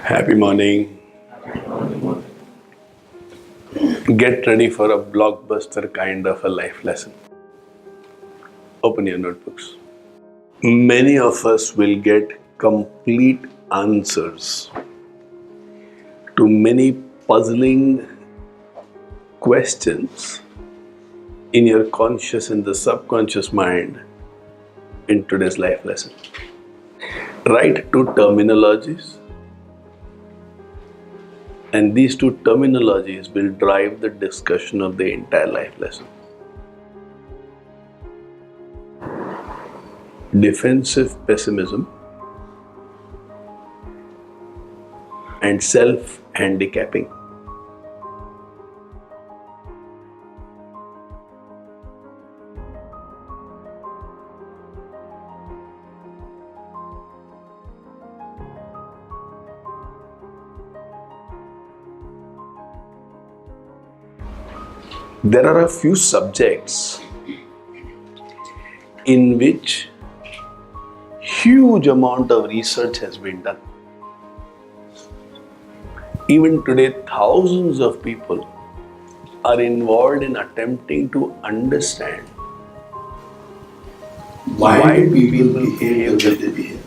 Happy morning. Get ready for a blockbuster kind of a life lesson. Open your notebooks. Many of us will get complete answers to many puzzling questions in your conscious and the subconscious mind in today's life lesson. Write two terminologies, and these two terminologies will drive the discussion of the entire life lesson. Defensive pessimism and self-handicapping. There are a few subjects in which huge amount of research has been done. Even today, thousands of people are involved in attempting to understand why do people behave the way they behave.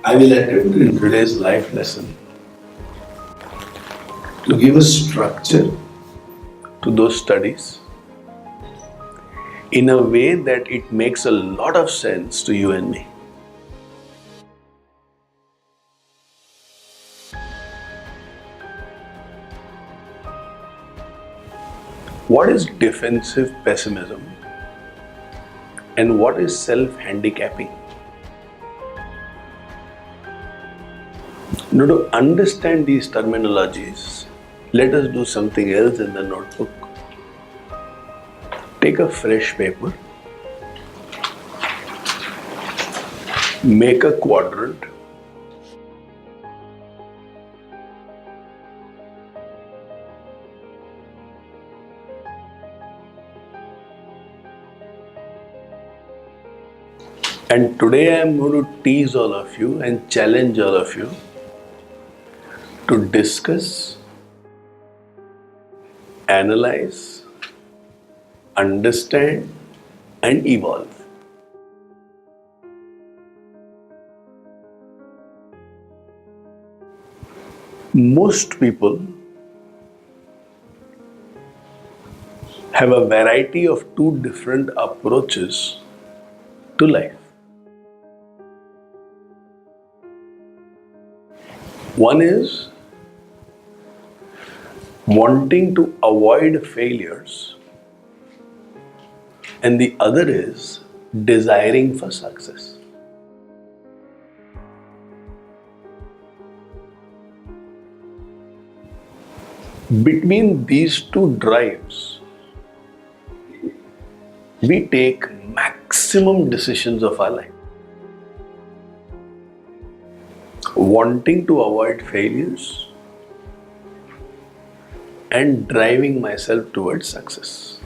I will attempt in today's life lesson to give a structure to those studies in a way that it makes a lot of sense to you and me. What is defensive pessimism and what is self-handicapping? Now, to understand these terminologies, let us do something else in the notebook. Take a fresh paper, make a quadrant, and today I am going to tease all of you and challenge all of you to discuss, analyze, understand, and evolve. Most people have a variety of two different approaches to life. One is wanting to avoid failures, and the other is desiring for success. Between these two drives, we take maximum decisions of our life. Wanting to avoid failures and driving myself towards success.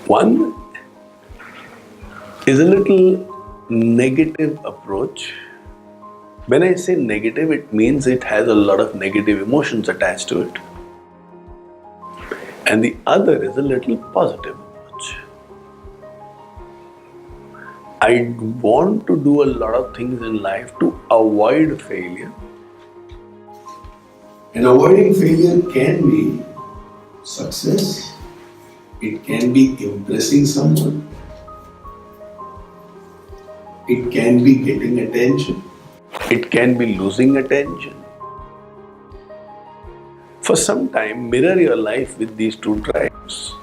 One is a little negative approach. When I say negative, it means it has a lot of negative emotions attached to it. And the other is a little positive approach. I want to do a lot of things in life to avoid failure. And avoiding failure can be success, it can be impressing someone, it can be getting attention, it can be losing attention. For some time, mirror your life with these two drives.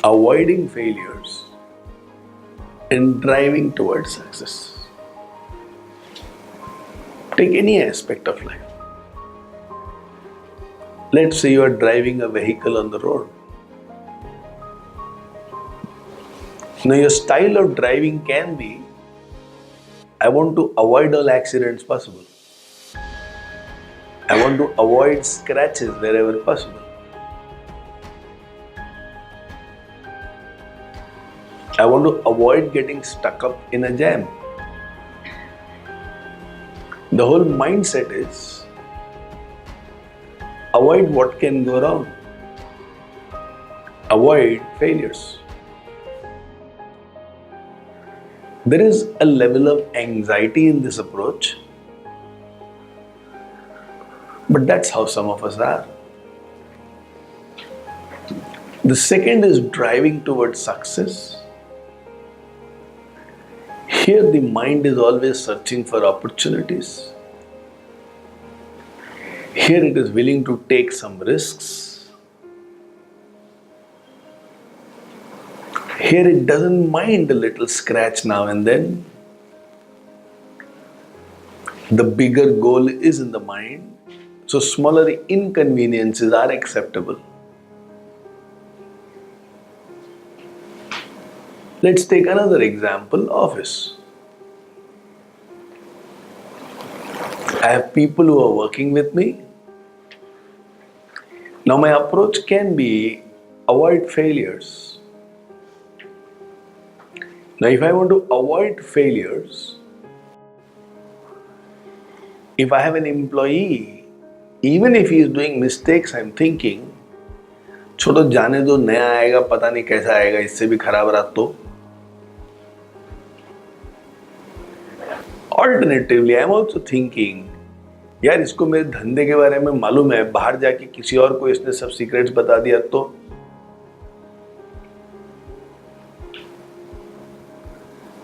Avoiding failures and driving towards success. Take any aspect of life. Let's say you are driving a vehicle on the road. Now your style of driving can be, I want to avoid all accidents possible. I want want to avoid scratches wherever possible. I want to avoid getting stuck up in a jam. The whole mindset is avoid what can go wrong. Avoid failures. There is a level of anxiety in this approach, but that's how some of us are. The second is driving towards success. Here the mind is always searching for opportunities. Here it is willing to take some risks. Here it doesn't mind a little scratch now and then. The bigger goal is in the mind, so smaller inconveniences are acceptable. Let's take another example, office. I have people who are working with me. Now my approach can be avoid failures. Now if I want to avoid failures, if I have an employee, even if he is doing mistakes, I am thinking, छोड़ो जाने दो, नया आएगा, पता नहीं कैसा आएगा, इससे भी खराब रहा तो. Alternatively, I am also thinking, यार इसको मेरे धंधे के बारे में मालूम है, बाहर जाके किसी और को इसने सब सीक्रेट्स बता दिया तो.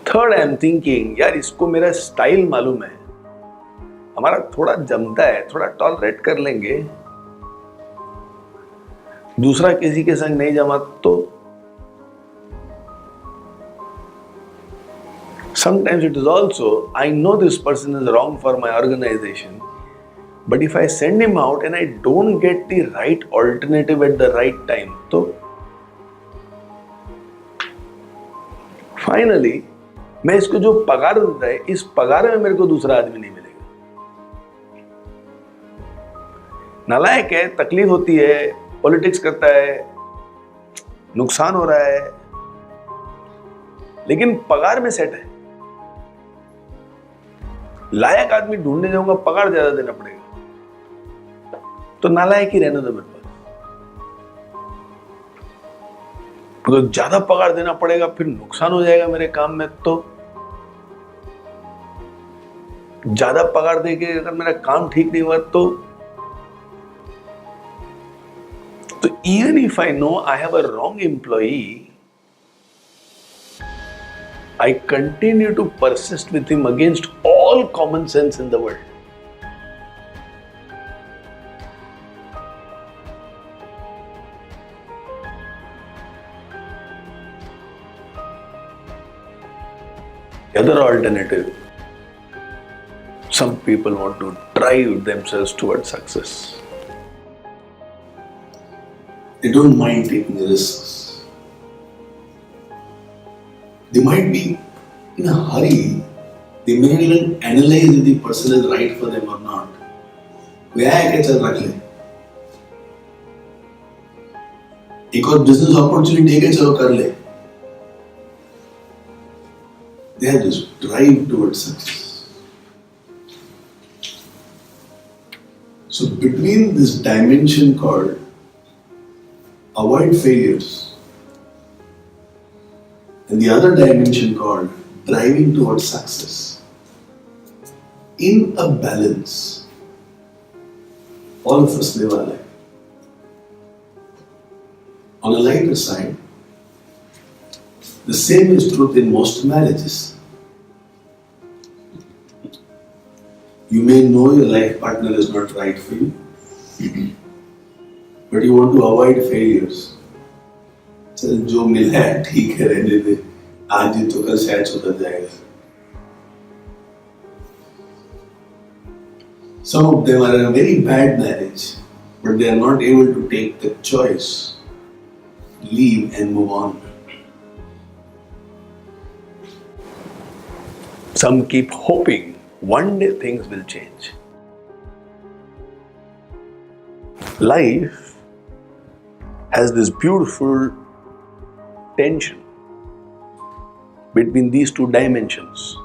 Third, I am thinking, यार इसको मेरा स्टाइल मालूम है, हमारा थोड़ा जमता है, थोड़ा टॉलरेट कर लेंगे, दूसरा किसी के संग नहीं जमा तो. Sometimes it is also, I know this person is wrong for my organization, but if I send him out and I don't get the right alternative at the right time, तो finally मैं इसको जो पगार देता है, इस पगार में मेरे को दूसरा आदमी नहीं मिलेगा. नालायक है, तकलीफ होती है, पॉलिटिक्स करता है, नुकसान हो रहा है, लेकिन पगार में सेट है. लायक आदमी ढूंढने जाऊंगा, पगार ज्यादा देना पड़ेगा, तो नालायक ही रहने दो मेरे पास. तो ज्यादा पगार देना पड़ेगा, फिर नुकसान हो जाएगा मेरे काम में, तो ज्यादा पगार देके अगर मेरा काम ठीक नहीं हुआ तो even if I know I have a wrong employee, I continue to persist with him against all common sense in the world. The other alternative, some people want to drive themselves towards success. They don't mind taking risks. They might be in a hurry. They may not even analyze if the person is right for them or not. वे आए चल रख ले, एक और business opportunity है, चलो कर ले. They have this drive towards success. So between this dimension called avoid failures and the other dimension called driving towards success, in a balance, all of us live our life. On a lighter side, the same is true in most marriages. You may know your life partner is not right for you, but you want to avoid failures. चल जो मिला है ठीक है, रहने दे, आज ही तो कल शायद सुधर जाएगा. Some of them are in a very bad marriage, but they are not able to take the choice, leave and move on. Some keep hoping one day things will change. Life has this beautiful tension between these two dimensions.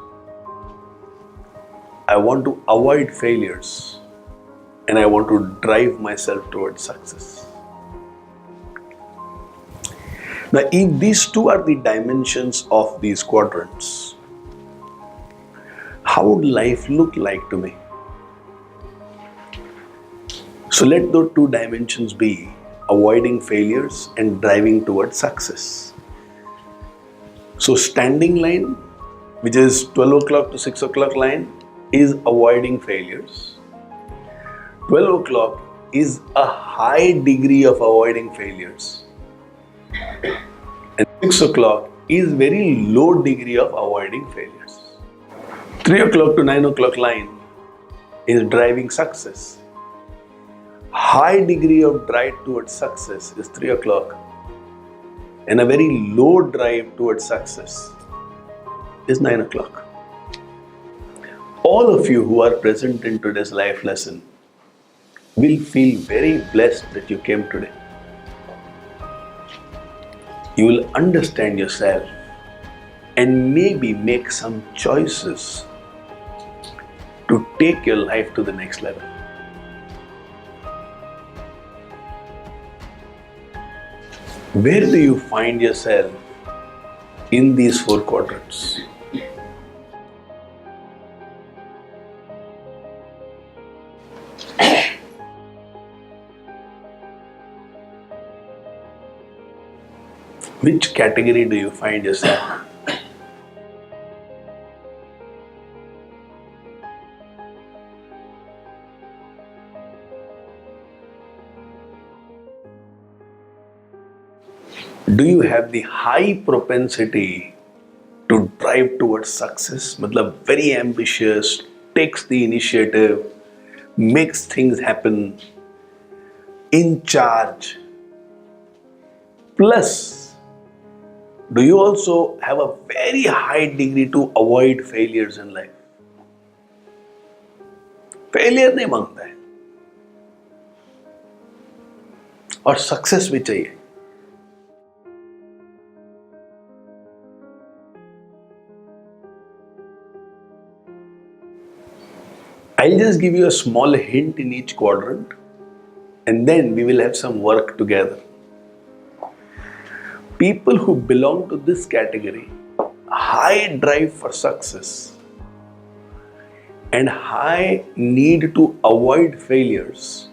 I want to avoid failures and I want to drive myself towards success. Now, if these two are the dimensions of these quadrants, how would life look like to me? So let those two dimensions be avoiding failures and driving towards success. So standing line, which is 12 o'clock to 6 o'clock line, is avoiding failures. 12 o'clock is a high degree of avoiding failures. And 6 o'clock is very low degree of avoiding failures. 3 o'clock to 9 o'clock line is driving success. High degree of drive towards success is 3 o'clock. And a very low drive towards success is 9 o'clock. All of you who are present in today's life lesson will feel very blessed that you came today. You will understand yourself and maybe make some choices to take your life to the next level. Where do you find yourself in these four quadrants? Which category do you find yourself? Do you have the high propensity to drive towards success? Matlab very ambitious, takes the initiative, makes things happen, in charge. Plus, do you also have a very high degree to avoid failures in life? Failure नहीं मांगता है और success भी चाहिए. I'll just give you a small hint in each quadrant and then we will have some work together. People who belong to this category, high drive for success and high need to avoid failures,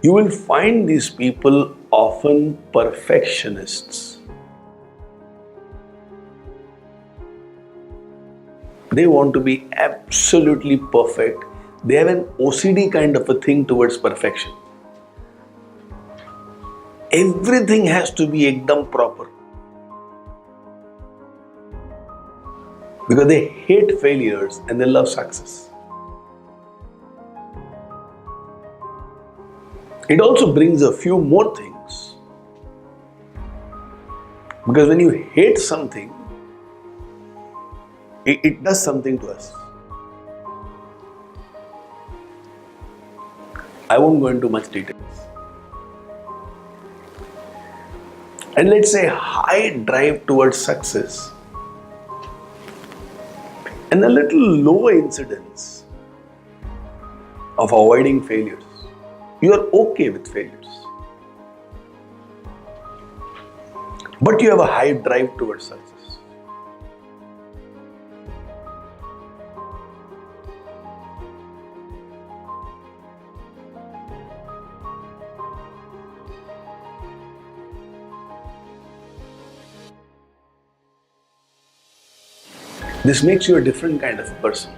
you will find these people often perfectionists. They want to be absolutely perfect. They have an OCD kind of a thing towards perfection. Everything has to be ekdam proper. Because they hate failures and they love success. It also brings a few more things. Because when you hate something, it does something to us. I won't go into much details. And let's say high drive towards success and a little low incidence of avoiding failures. You are okay with failures. But you have a high drive towards success. This makes you a different kind of a person.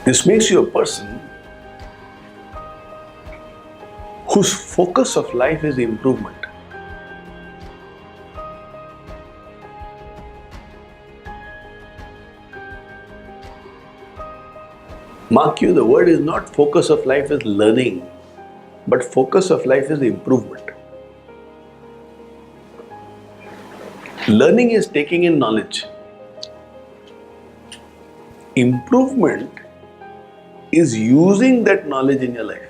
This makes you a person whose focus of life is improvement. Mark you, the word is not focus of life is learning, but focus of life is improvement. Learning is taking in knowledge. Improvement is using that knowledge in your life.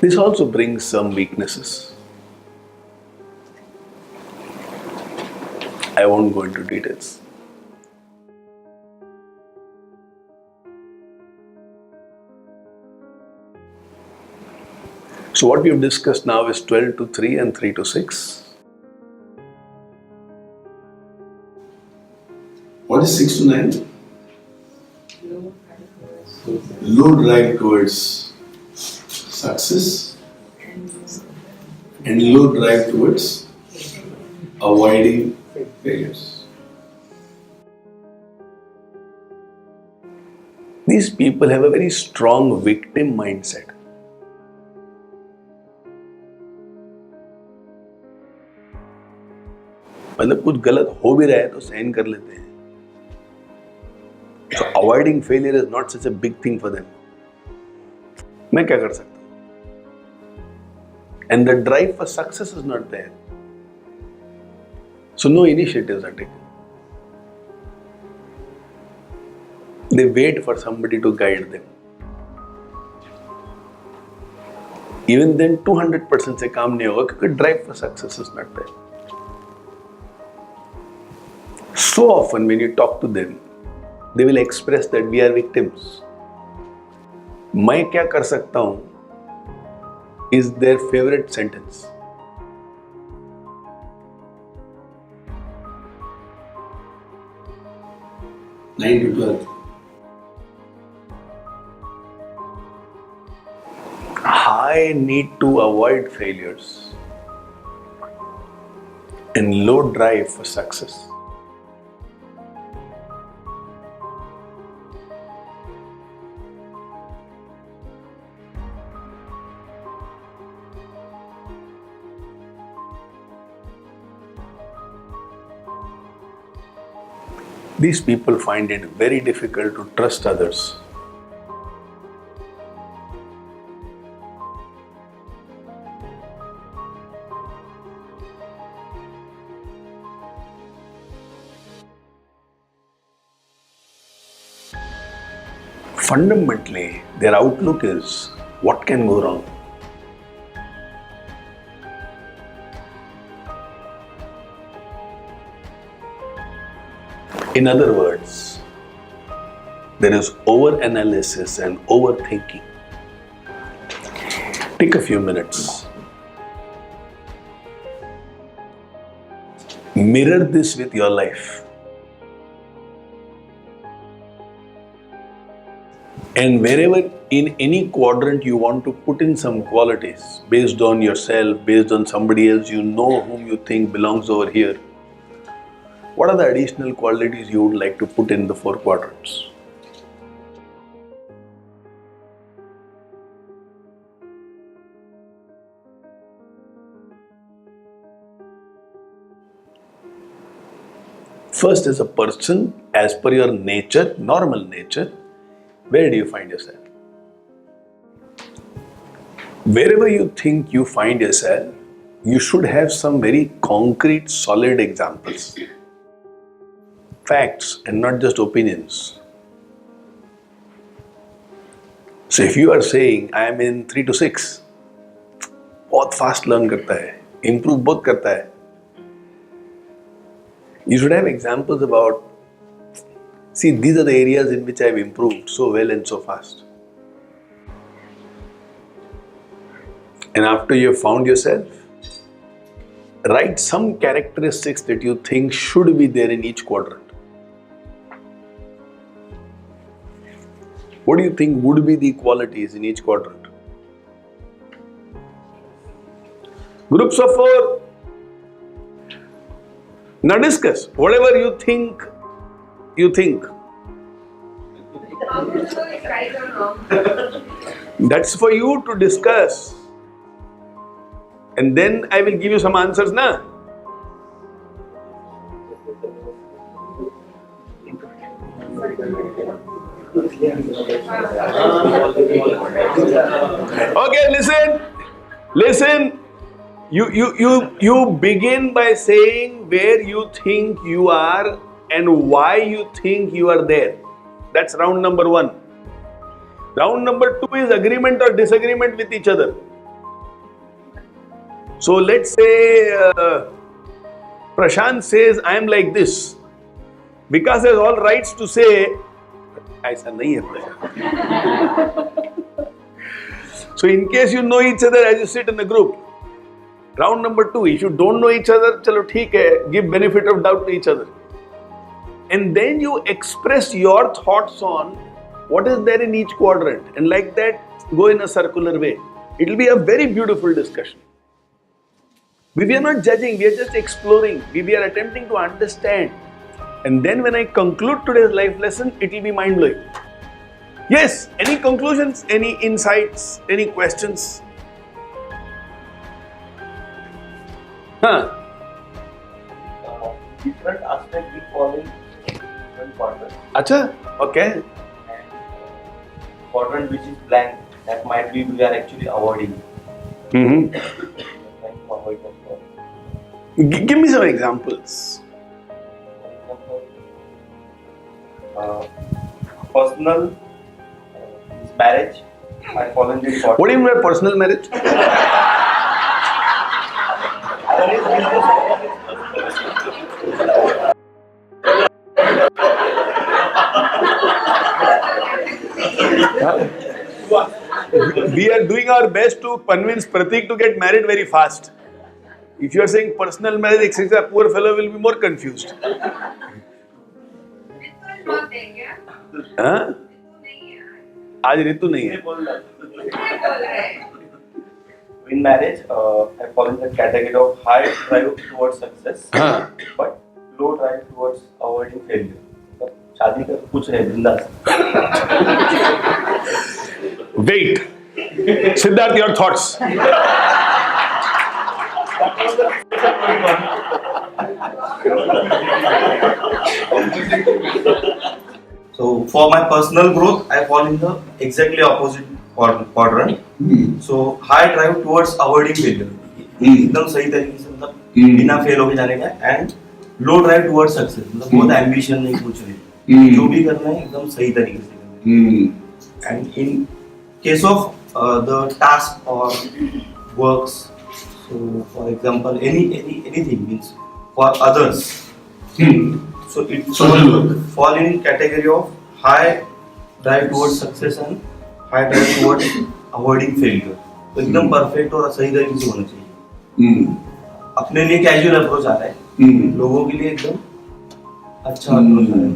This also brings some weaknesses. I won't go into details. So what we have discussed now is 12 to 3 and 3 to 6. What is 6 to 9? Low drive towards success and low drive towards avoiding failures. These people have a very strong victim mindset. मतलब कुछ गलत हो भी रहा है तो सहन कर लेते हैं. So avoiding failure is not such a big thing for them. मैं क्या कर सकता हूँ? And the drive for success is not there. So no initiatives are taken. They wait for somebody to guide them. Even then 200% से काम नहीं होगा क्योंकि drive for success is not there. So often when you talk to them, they will express that we are victims. मैं क्या कर सकता हूँ is their favorite sentence. Nine to 12. High need to avoid failures and low drive for success. These people find it very difficult to trust others. Fundamentally, their outlook is what can go wrong? In other words, there is over-analysis and overthinking. Take a few minutes. Mirror this with your life. And wherever in any quadrant you want to put in some qualities based on yourself, based on somebody else you know whom you think belongs over here, what are the additional qualities you would like to put in the 4 quadrants? First, as a person, as per your nature, normal nature, where do you find yourself? Wherever you think you find yourself, you should have some very concrete, solid examples. Facts and not just opinions. So if you are saying, I am in 3 to 6, बहुत fast learn करता है, improve बहुत करता है. You should have examples about, see, these are the areas in which I have improved so well and so fast. And after you have found yourself, write some characteristics that you think should be there in each quadrant. What do you think would be the qualities in each quadrant? Groups of 4. Now discuss whatever you think. That's for you to discuss. And then I will give you some answers, na? Okay, listen. You begin by saying where you think you are and why you think you are there. That's round number 1. Round number 2 is agreement or disagreement with each other. So let's say Prashant says, I am like this. Vikas has all rights to say, ऐसा नहीं है Prashant. So in case you know each other as you sit in a group, round number 2, if you don't know each other, chalo theek hai, give benefit of doubt to each other. And then you express your thoughts on what is there in each quadrant, and like that go in a circular way. It will be a very beautiful discussion. We are not judging, we are just exploring, we are attempting to understand. And then when I conclude today's life lesson, it will be mind-blowing. Yes, any conclusions, any insights, any questions? Different aspect we fall in different quadrant. Acha, okay. And quadrant which is blank, that might be we are actually avoiding. Mm-hmm. Trying to avoid that quadrant. Give me some examples. For example, personal marriage, I fall in this quadrant. What do you mean by personal marriage? We are doing our best to convince Pratik to get married very fast. If you are saying personal marriage, etc., poor fellow will be more confused. हाँ? आज ऋतु नहीं है. In marriage, I fall in the category of high drive towards success, but low drive towards avoiding failure. शादी का कुछ है बिंदास. Wait, Siddharth, your thoughts. So for my personal growth, I fall in the exactly opposite quadrant. So high drive towards avoiding failure. एकदम सही तरीके से मतलब बिना फेल होके जाने का, and low drive towards success. मतलब बहुत ambition नहीं कुछ नहीं. जो भी करना है एकदम सही तरीके से करना है. And in case of the task or works, so for example anything means for others. So it fall in category of high drive towards success and high drive towards avoiding failure. तो एकदम perfect और सही तरीके से होना चाहिए. अपने लिए कैजुअल अप्रोच आता है, लोगों के लिए एकदम अच्छा अप्रोच आता है.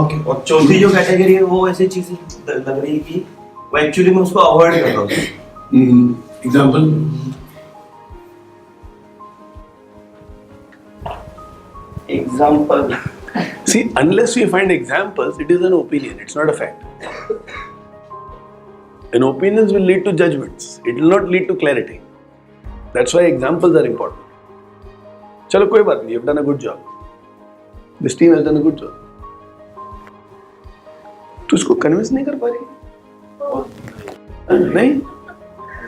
ओके. और चौथी जो कैटेगरी है वो ऐसी चीज लग रही है कि वो एक्चुअली मैं उसको अवॉइड कर रहा हूँ. Example. Example. See, unless we find examples, it is an opinion, it's not a fact. And opinions will lead to judgments, it will not lead to clarity. That's why examples are important. Chalo, koi baat nahi, you've done a good job. This team has done a good job. तू इसको convince नहीं कर पा रही? नहीं?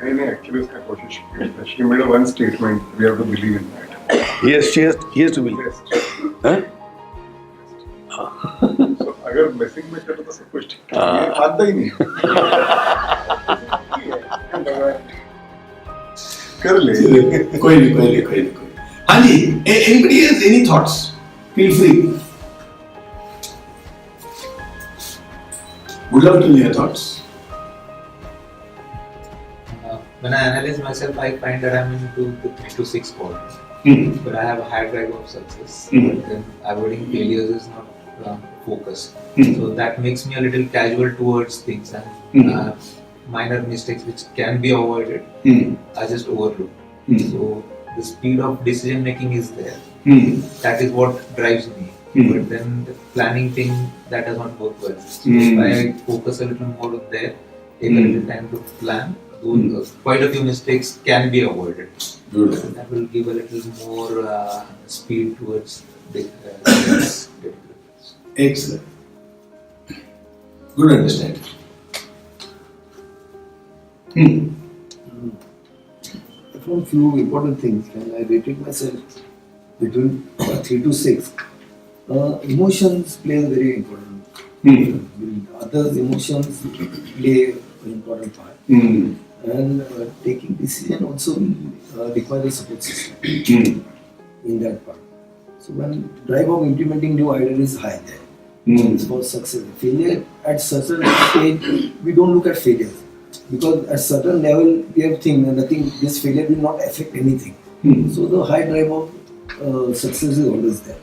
नहीं, actually उसका कोशिश की. She made one statement, we have to believe in that. Yes, he has to believe. हाँ? So अगर मैसेज में करो तो सब कुछ ठीक है. ये आता ही नहीं. कर ले. कोई नहीं. हाँ जी. Anybody has any thoughts? Feel free. Would love to hear your thoughts. When I analyze myself, I find that I'm into the 3 to 6 quadrants. But I have a high drive of success. But then avoiding failures is not focused. So that makes me a little casual towards things, and minor mistakes which can be avoided, I just overlook. So the speed of decision making is there. That is what drives me. But then the planning thing, that does not work well. So if I focus a little more there, take a little time to plan, quite a few mistakes can be avoided. Beautiful. That will give a little more speed towards this. Excellent. Good understanding. From few important things, when I rated myself between 3 to 6, Emotions play a very important role. Others' emotions play an important part. And taking decision also requires a support system in that part. So when drive of implementing new ideas is high there, it's for success. Failure at certain stage, we don't look at failures because at certain level we have think nothing. This failure will not affect anything. So the high drive of success is always there.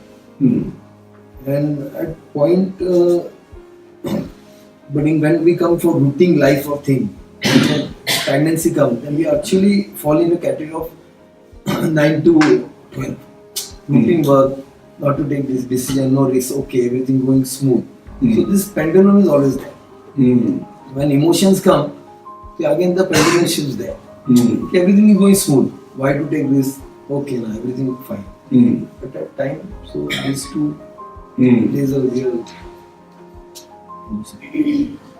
And at point, but when we come for routine life of thing, stagnancy comes, then we actually fall in a category of 9 to 12. Routine work, not to take this decision, no risk, okay, everything going smooth. So this pendulum is always there. When emotions come, again the pendulum shifts there. Okay, everything is going smooth. Why to take this? Okay, now everything is fine. At that time, so these two days are real.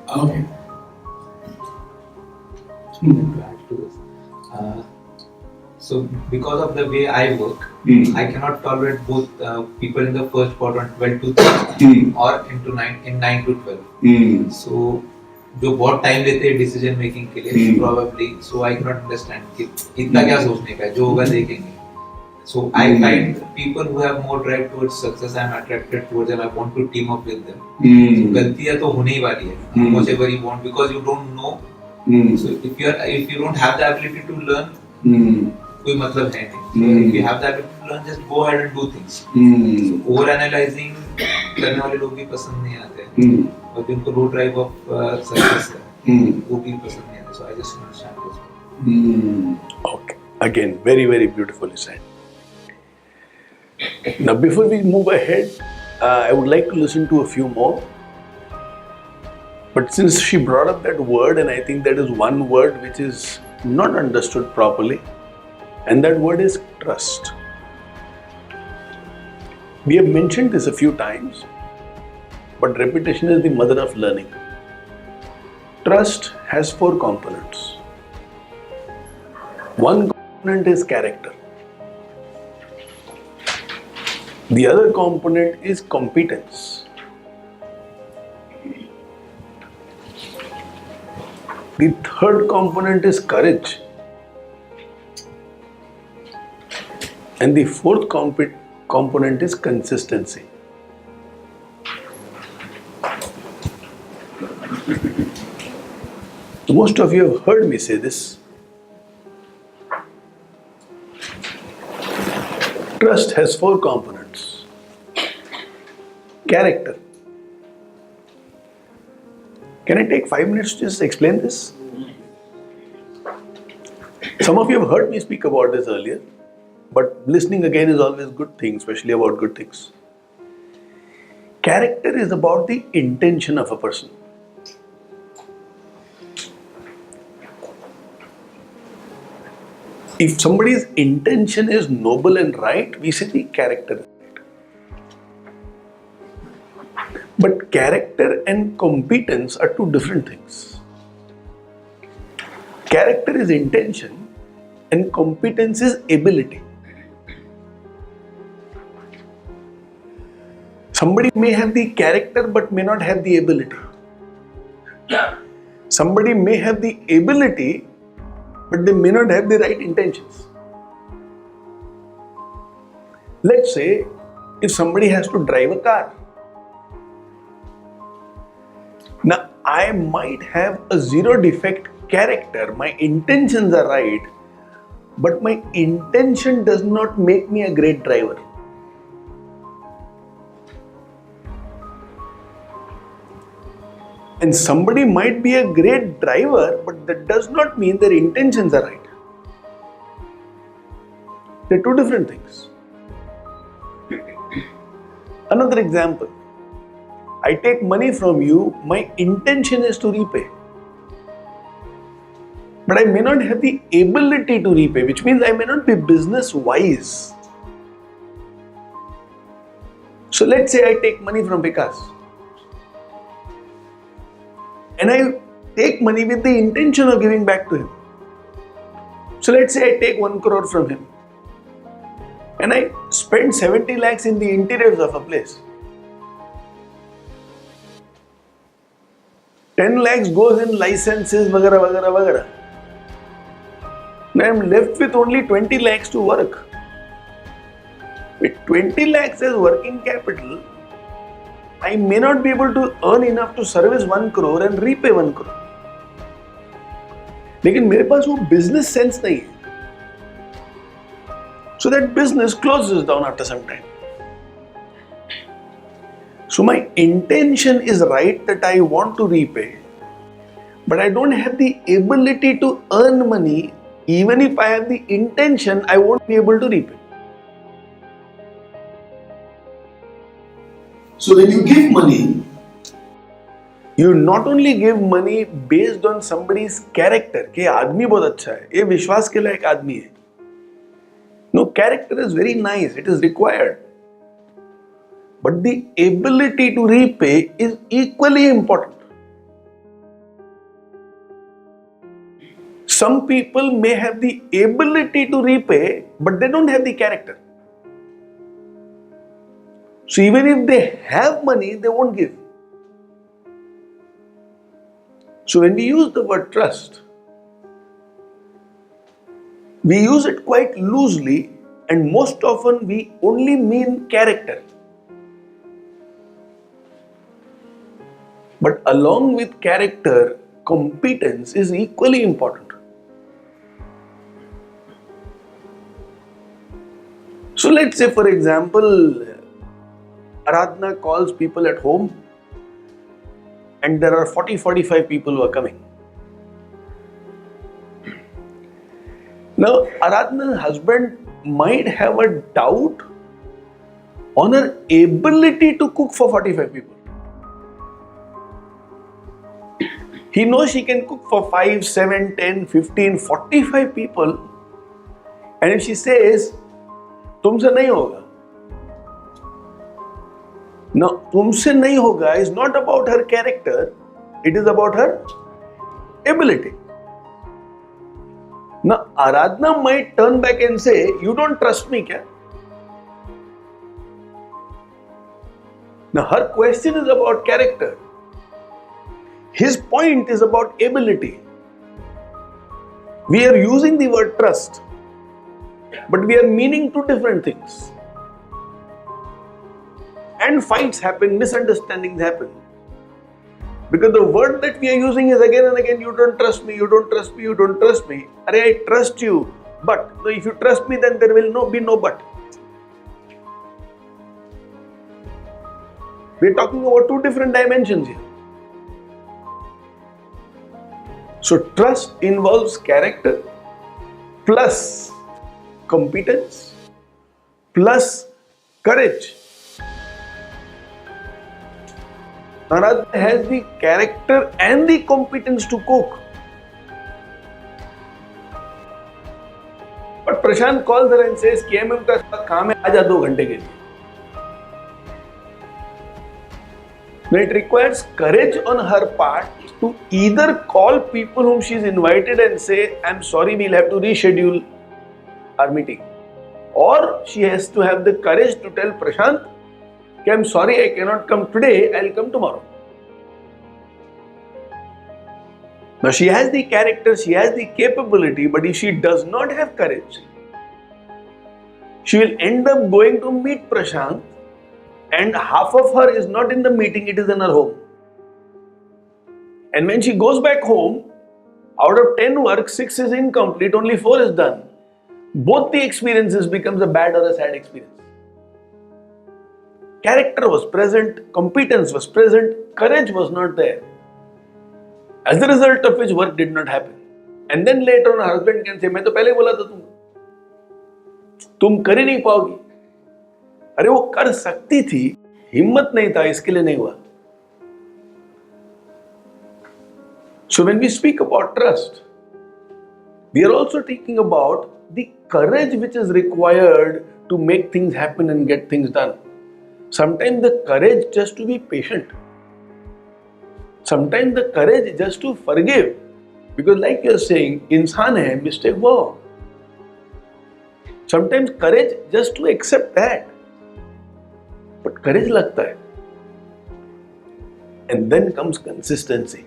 Okay. To add to this. So because of the way I work, I cannot tolerate both people in the first quadrant 12 to 13 or into 9 to 12. So जो बहुत time लेते हैं decision making के लिए probably, so I cannot understand कि इतना क्या सोचने का है, जो होगा देखेंगे. So I find people who have more drive towards success, I am attracted towards them. I want to team up with them. So गलतियाँ तो होने ही वाली है, whatever you want, because you don't know. So if you don't have the ability to learn, कोई मतलब है नहीं. So if you have the ability to learn, just go ahead and do things. So over analyzing करने वाले लोग भी पसंद नहीं आते हैं, और जिनको लो ड्राइव ऑफ सक्सेस है वो भी पसंद नहीं आते. So I just understand those. Okay. Again, very, very beautifully said. Now, before we move ahead, I would like to listen to a few more. But since she brought up that word, and I think that is one word which is not understood properly, and that word is trust. We have mentioned this a few times, but repetition is the mother of learning. Trust has 4 components. One component is character. The other component is competence. The third component is courage. And the fourth component is consistency. Most of you have heard me say this. Trust has 4 components. Character. Can I take 5 minutes to just explain this? Some of you have heard me speak about this earlier, but listening again is always good thing, especially about good things. Character is about the intention of a person. If somebody's intention is noble and right, we say the character is right. But character and competence are 2 different things. Character is intention and competence is ability. Somebody may have the character but may not have the ability. Somebody may have the ability but they may not have the right intentions. Let's say if somebody has to drive a car. Now I might have a 0 defect character, my intentions are right, but my intention does not make me a great driver. And somebody might be a great driver, but that does not mean their intentions are right. They're 2 different things. Another example. I take money from you, my intention is to repay. But I may not have the ability to repay, which means I may not be business wise. So let's say I take money from Vikas. And I take money with the intention of giving back to him. So let's say I take 1 crore from him. And I spend 70 lakhs in the interiors of a place. 10 lakhs goes in licenses, वगैरह वगैरह वगैरह. Now I'm left with only 20 lakhs to work. With 20 lakhs as working capital, I may not be able to earn enough to service 1 crore and repay 1 crore. लेकिन मेरे पास वो business sense नहीं है. So that business closes down after some time. So my intention is right that I want to repay, but I don't have the ability to earn money. Even if I have the intention, I won't be able to repay. So when you give money, you not only give money based on somebody's character, कि ये आदमी बहुत अच्छा है, ये विश्वास के लायक आदमी है. No, character is very nice, it is required. But the ability to repay is equally important. Some people may have the ability to repay, but they don't have the character. So even if they have money, they won't give. So when we use the word trust, we use it quite loosely, and most often we only mean character. But along with character, competence is equally important. So let's say, for example, Aradhana calls people at home and there are 40-45 people who are coming. Now, Aradhana's husband might have a doubt on her ability to cook for 45 people. He knows she can cook for 5, 7, 10, 15, 45 people. And if she says, तुमसे नहीं होगा. Now, तुमसे नहीं होगा is not about her character, it is about her ability. Now, Aradhana might turn back and say, you don't trust me, kya? Now, her question is about character. His point is about ability. We are using the word trust, but we are meaning two different things. And fights happen, misunderstandings happen. Because the word that we are using is again and again, you don't trust me, you don't trust me, you don't trust me. Arey, I trust you, but no, if you trust me, then there will be no but. We are talking about two different dimensions here. So trust involves character plus competence plus courage. Aradhana has the character and the competence to cook. But Prashant calls her and says, KMM का काम है, आजा 2 घंटे के लिए. Now it requires courage on her part to either call people whom she is invited and say, I'm sorry, we'll have to reschedule our meeting. Or she has to have the courage to tell Prashant, I'm sorry, I cannot come today, I'll come tomorrow. Now she has the character, she has the capability, but if she does not have courage, she will end up going to meet Prashant and half of her is not in the meeting, it is in her home. And when she goes back home, out of 10 work, 6 is incomplete, only 4 is done. Both the experiences becomes a bad or a sad experience. Character was present, competence was present, courage was not there. As a result of which work did not happen. And then later on her husband can say, मैं तो पहले बोला था तुम कर ही नहीं पाओगी. अरे वो कर सकती थी, हिम्मत नहीं था, इसके लिए नहीं हुआ. So when we speak about trust, we are also talking about the courage which is required to make things happen and get things done. Sometimes the courage just to be patient. Sometimes the courage just to forgive. Because like you are saying, इंसान है, mistake हुआ. Sometimes courage just to accept that. But courage लगता है. And then comes consistency.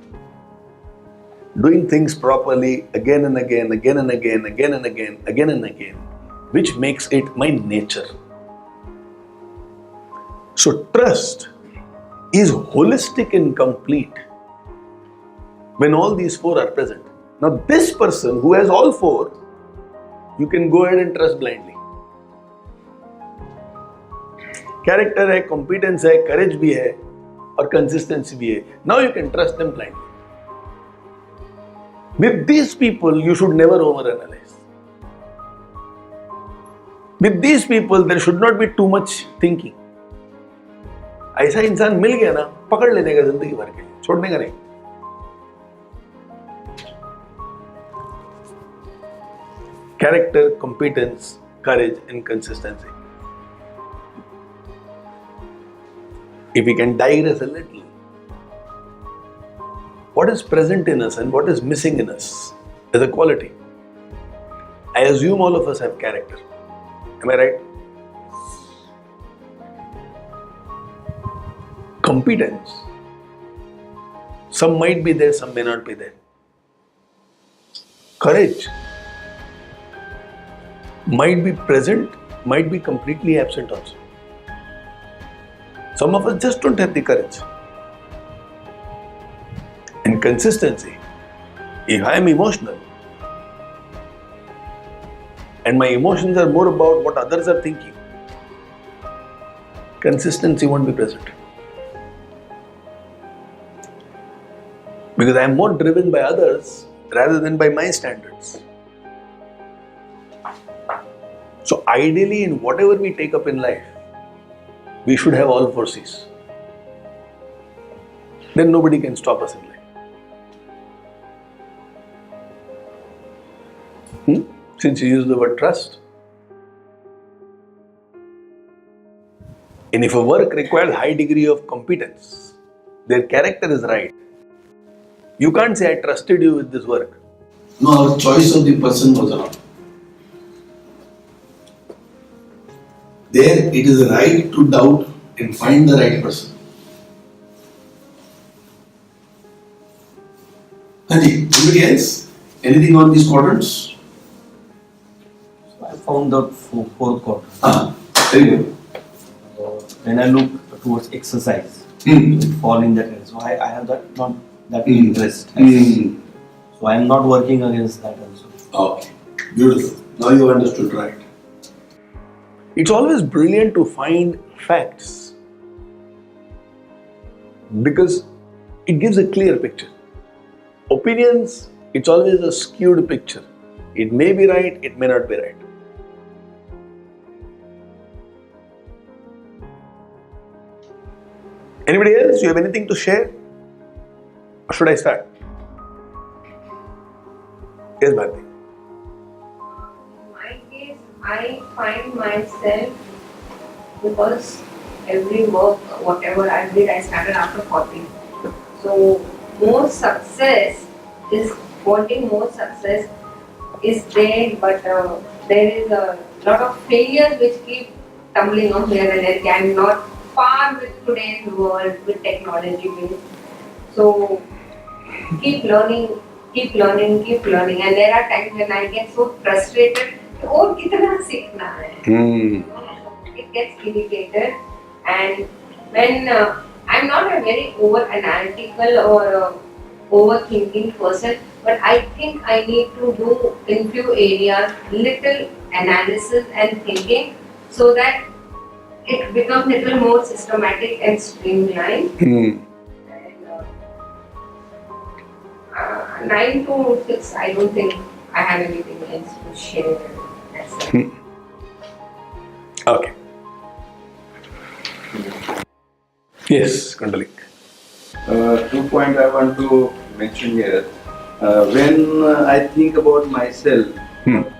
doing things properly again and again, again and again, again and again, again and again, which makes it my nature. So trust is holistic and complete when all these four are present. Now this person who has all four, you can go ahead and trust blindly. Character है, competence है, courage भी है, और consistency भी है. Now you can trust them blindly. With these people, you should never overanalyze. With these people, there should not be too much thinking. ऐसा इंसान मिल गया ना, पकड़ लेने का जिंदगी भर के लिए, छोड़ने का नहीं. Character, competence, courage, and consistency. If we can digress a little, what is present in us and what is missing in us is a quality. I assume all of us have character. Am I right? Competence. Some might be there, some may not be there. Courage might be present, might be completely absent also. Some of us just don't have the courage. And consistency. If I am emotional and my emotions are more about what others are thinking, consistency won't be present. Because I am more driven by others rather than by my standards. So ideally, in whatever we take up in life, we should have all four C's. Then nobody can stop us in life. Since you use the word trust. And if a work requires high degree of competence, their character is right. You can't say, I trusted you with this work. No, our choice of the person was wrong. There, it is right to doubt and find the right person. Anji, anybody else? Anything on these quadrants? So I found the fourth quadrant. Very good. When I look towards exercise, fall in that area. So I have that not that interest. So I am not working against that also. Okay, beautiful. Now you understood right. It's always brilliant to find facts because it gives a clear picture. Opinions, it's always a skewed picture. It may be right, it may not be right. Anybody else? You have anything to share? Or should I start? Yes, Bharti. In my case, I find myself because every work, whatever I did, I started after 40. So, more success is wanting more success is there, but there is a lot of failures which keep tumbling on here and there. I'm not far with today's world with technology. So, keep learning, and there are times when I get so frustrated. Oh, kitna seekhna hai? It gets irritated, and when I'm not a very over-analytical or overthinking person, but I think I need to do in few areas little analysis and thinking so that it becomes little more systematic and streamlined. And 9 to 6, I don't think I have anything else to share. Okay. Yes, Kundalik. 2 points I want to mention here. When I think about myself,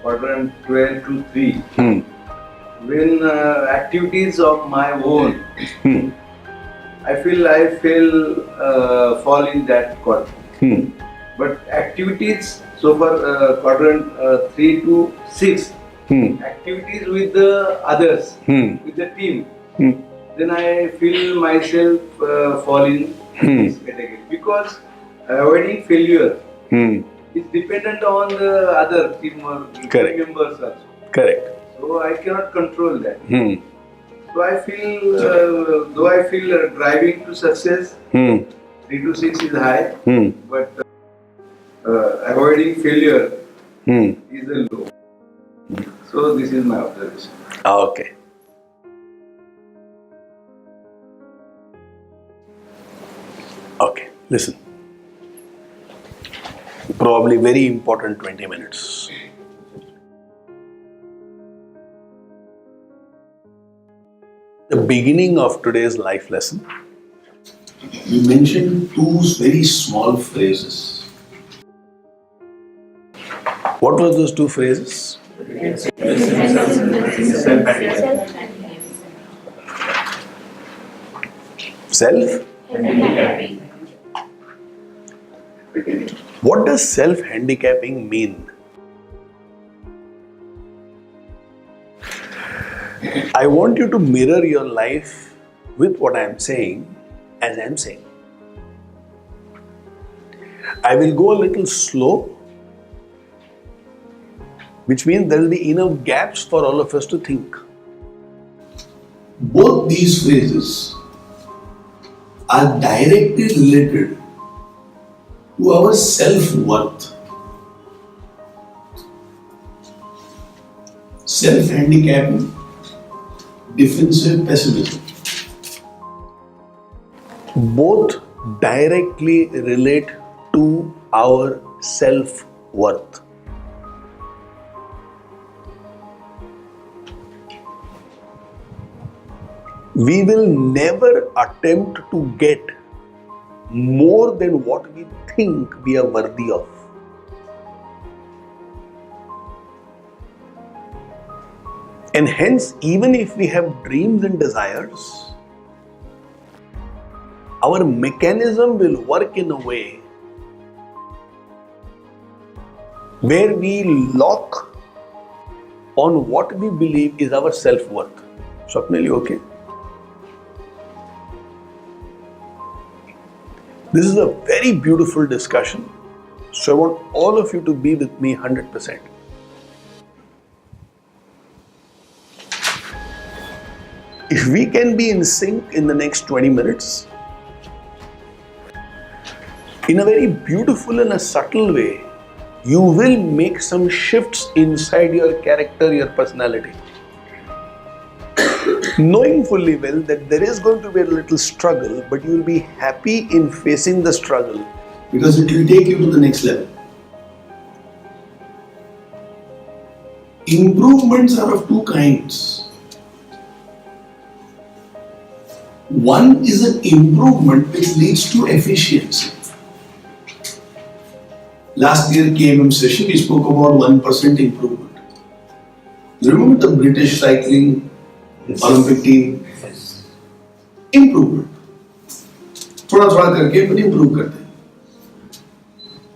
quadrant 12 to 3, when activities of my own, I fall in that quadrant. But activities, so for quadrant 3 to 6, activities with the others, with the team, then I feel myself fall in this category because avoiding failure It's dependent on the other team Correct. members also. Correct. So I cannot control that. So I feel, though I feel driving to success, 3 to 6 is high, but avoiding failure is a low. So this is my observation. Okay. Okay, listen. Probably very important 20 minutes. The beginning of today's life lesson, You mentioned two very small phrases. what were those two phrases? Self? What does self-handicapping mean? I want you to mirror your life with what I am saying as I am saying. I will go a little slow, which means there will be enough gaps for all of us to think. Both these phrases are directly related to our self-worth. Self-handicapping, defensive pessimism. Both directly relate to our self-worth. We will never attempt to get more than what we think we are worthy of. And hence, even if we have dreams and desires, our mechanism will work in a way where we lock on what we believe is our self-worth. Swapnil, you okay? This is a very beautiful discussion. So I want all of you to be with me 100%. If we can be in sync in the next 20 minutes, in a very beautiful and a subtle way, you will make some shifts inside your character, your personality. Knowing fully well that there is going to be a little struggle, but you will be happy in facing the struggle Because it will take you to the next level. Improvements are of two kinds. One is an improvement which leads to efficiency. Last year KMM session we spoke about 1% improvement. You remember the British cycling Olympic team? Yes. Improvement. थोड़ा करके but improve करते हैं.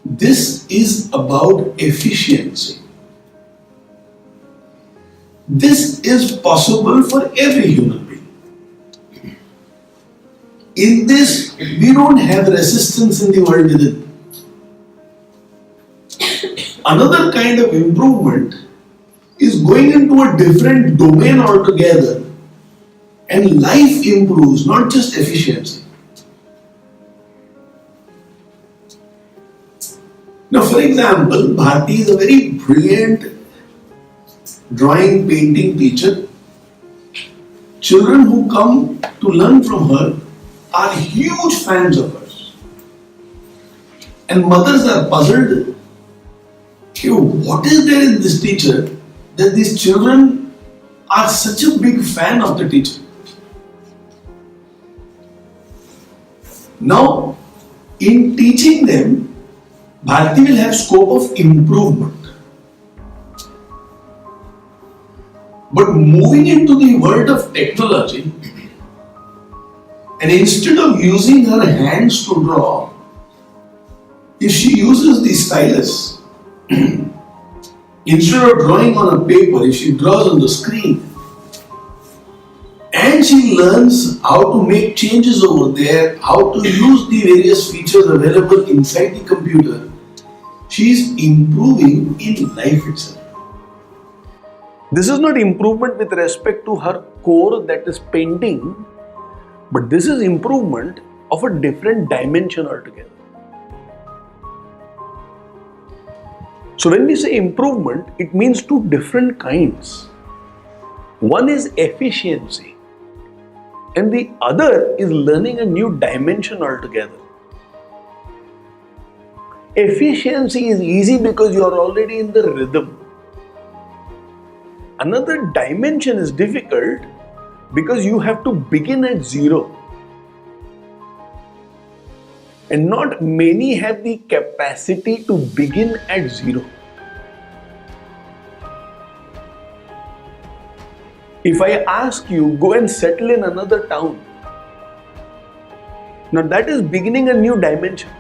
This is about efficiency. This is possible for every human being. In this, we don't have resistance in the world within. Another kind of improvement is going into a different domain altogether, and life improves, not just efficiency. Now, for example, Bharti is a very brilliant drawing, painting teacher. Children who come to learn from her are huge fans of hers. And mothers are puzzled. Okay, what is there in this teacher that these children are such a big fan of the teacher? Now, in teaching them, Bharti will have scope of improvement. But moving into the world of technology, and instead of using her hands to draw, if she uses the stylus, instead of drawing on a paper, if she draws on the screen, and she learns how to make changes over there, how to use the various features available inside the computer, She is improving in life itself. This is not improvement with respect to her core that is painting, but this is improvement of a different dimension altogether. So when we say improvement, it means two different kinds. One is efficiency, and the other is learning a new dimension altogether. Efficiency is easy because you are already in the rhythm. Another dimension is difficult because you have to begin at zero. And not many have the capacity to begin at zero. If I ask you, go and settle in another town, now that is beginning a new dimension.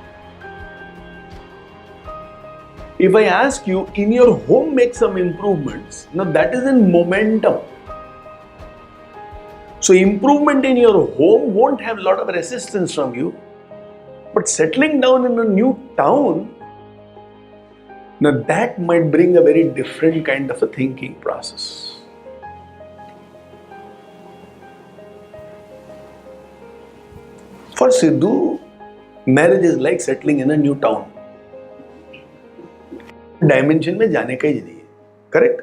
If I ask you, in your home make some improvements, now that is in momentum. So improvement in your home won't have a lot of resistance from you, but settling down in a new town, now that might bring a very different kind of a thinking process. For Sidhu, marriage is like settling in a new town. Dimension में जाने का ही नहीं है, correct?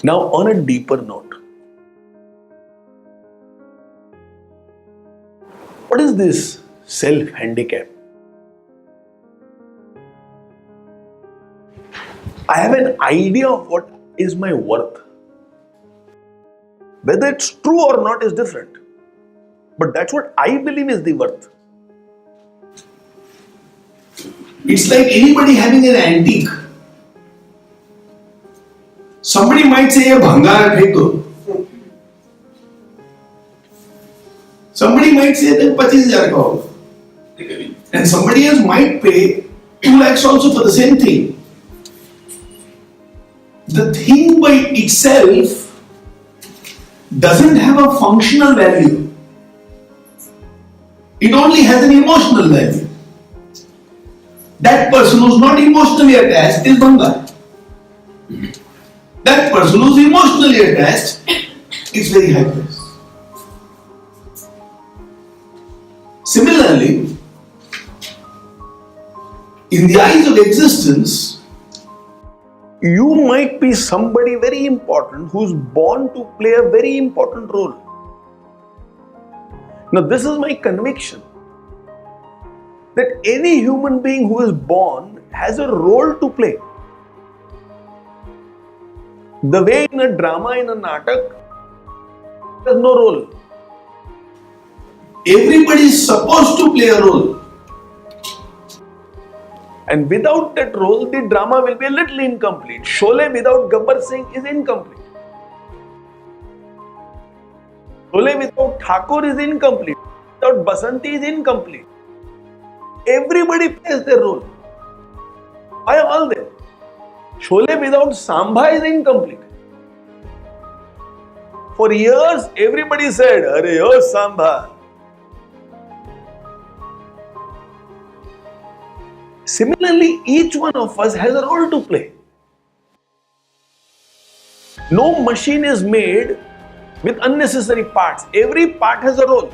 Now, on a deeper note, what is this self-handicap? I have an idea of what is my worth. Whether it's true or not is different, but that's what I believe is the worth. It's like anybody having an antique. Somebody might say, "ये भंगार है, फेंक दो." Somebody might say that 25,000 का होगा. And somebody else might pay 2 lakhs also for the same thing. The thing by itself doesn't have a functional value. It only has an emotional value. That person who's not emotionally attached is Banga. That person who's emotionally attached is very high price. Similarly, in the eyes of existence, You might be somebody very important who's born to play a very important role. Now, this is my conviction that any human being who is born has a role to play. The way in a drama, in a natak, there's no role. everybody is supposed to play a role. And without that role, the drama will be a little incomplete. Sholay without Gabbar Singh is incomplete. Sholay without Thakur is incomplete. Without Basanti is incomplete. Everybody plays their role. I am all there. Sholay without Sambha is incomplete. For years, everybody said, "Arey, oh Sambha." Similarly, each one of us has a role to play. No machine is made with unnecessary parts. Every part has a role.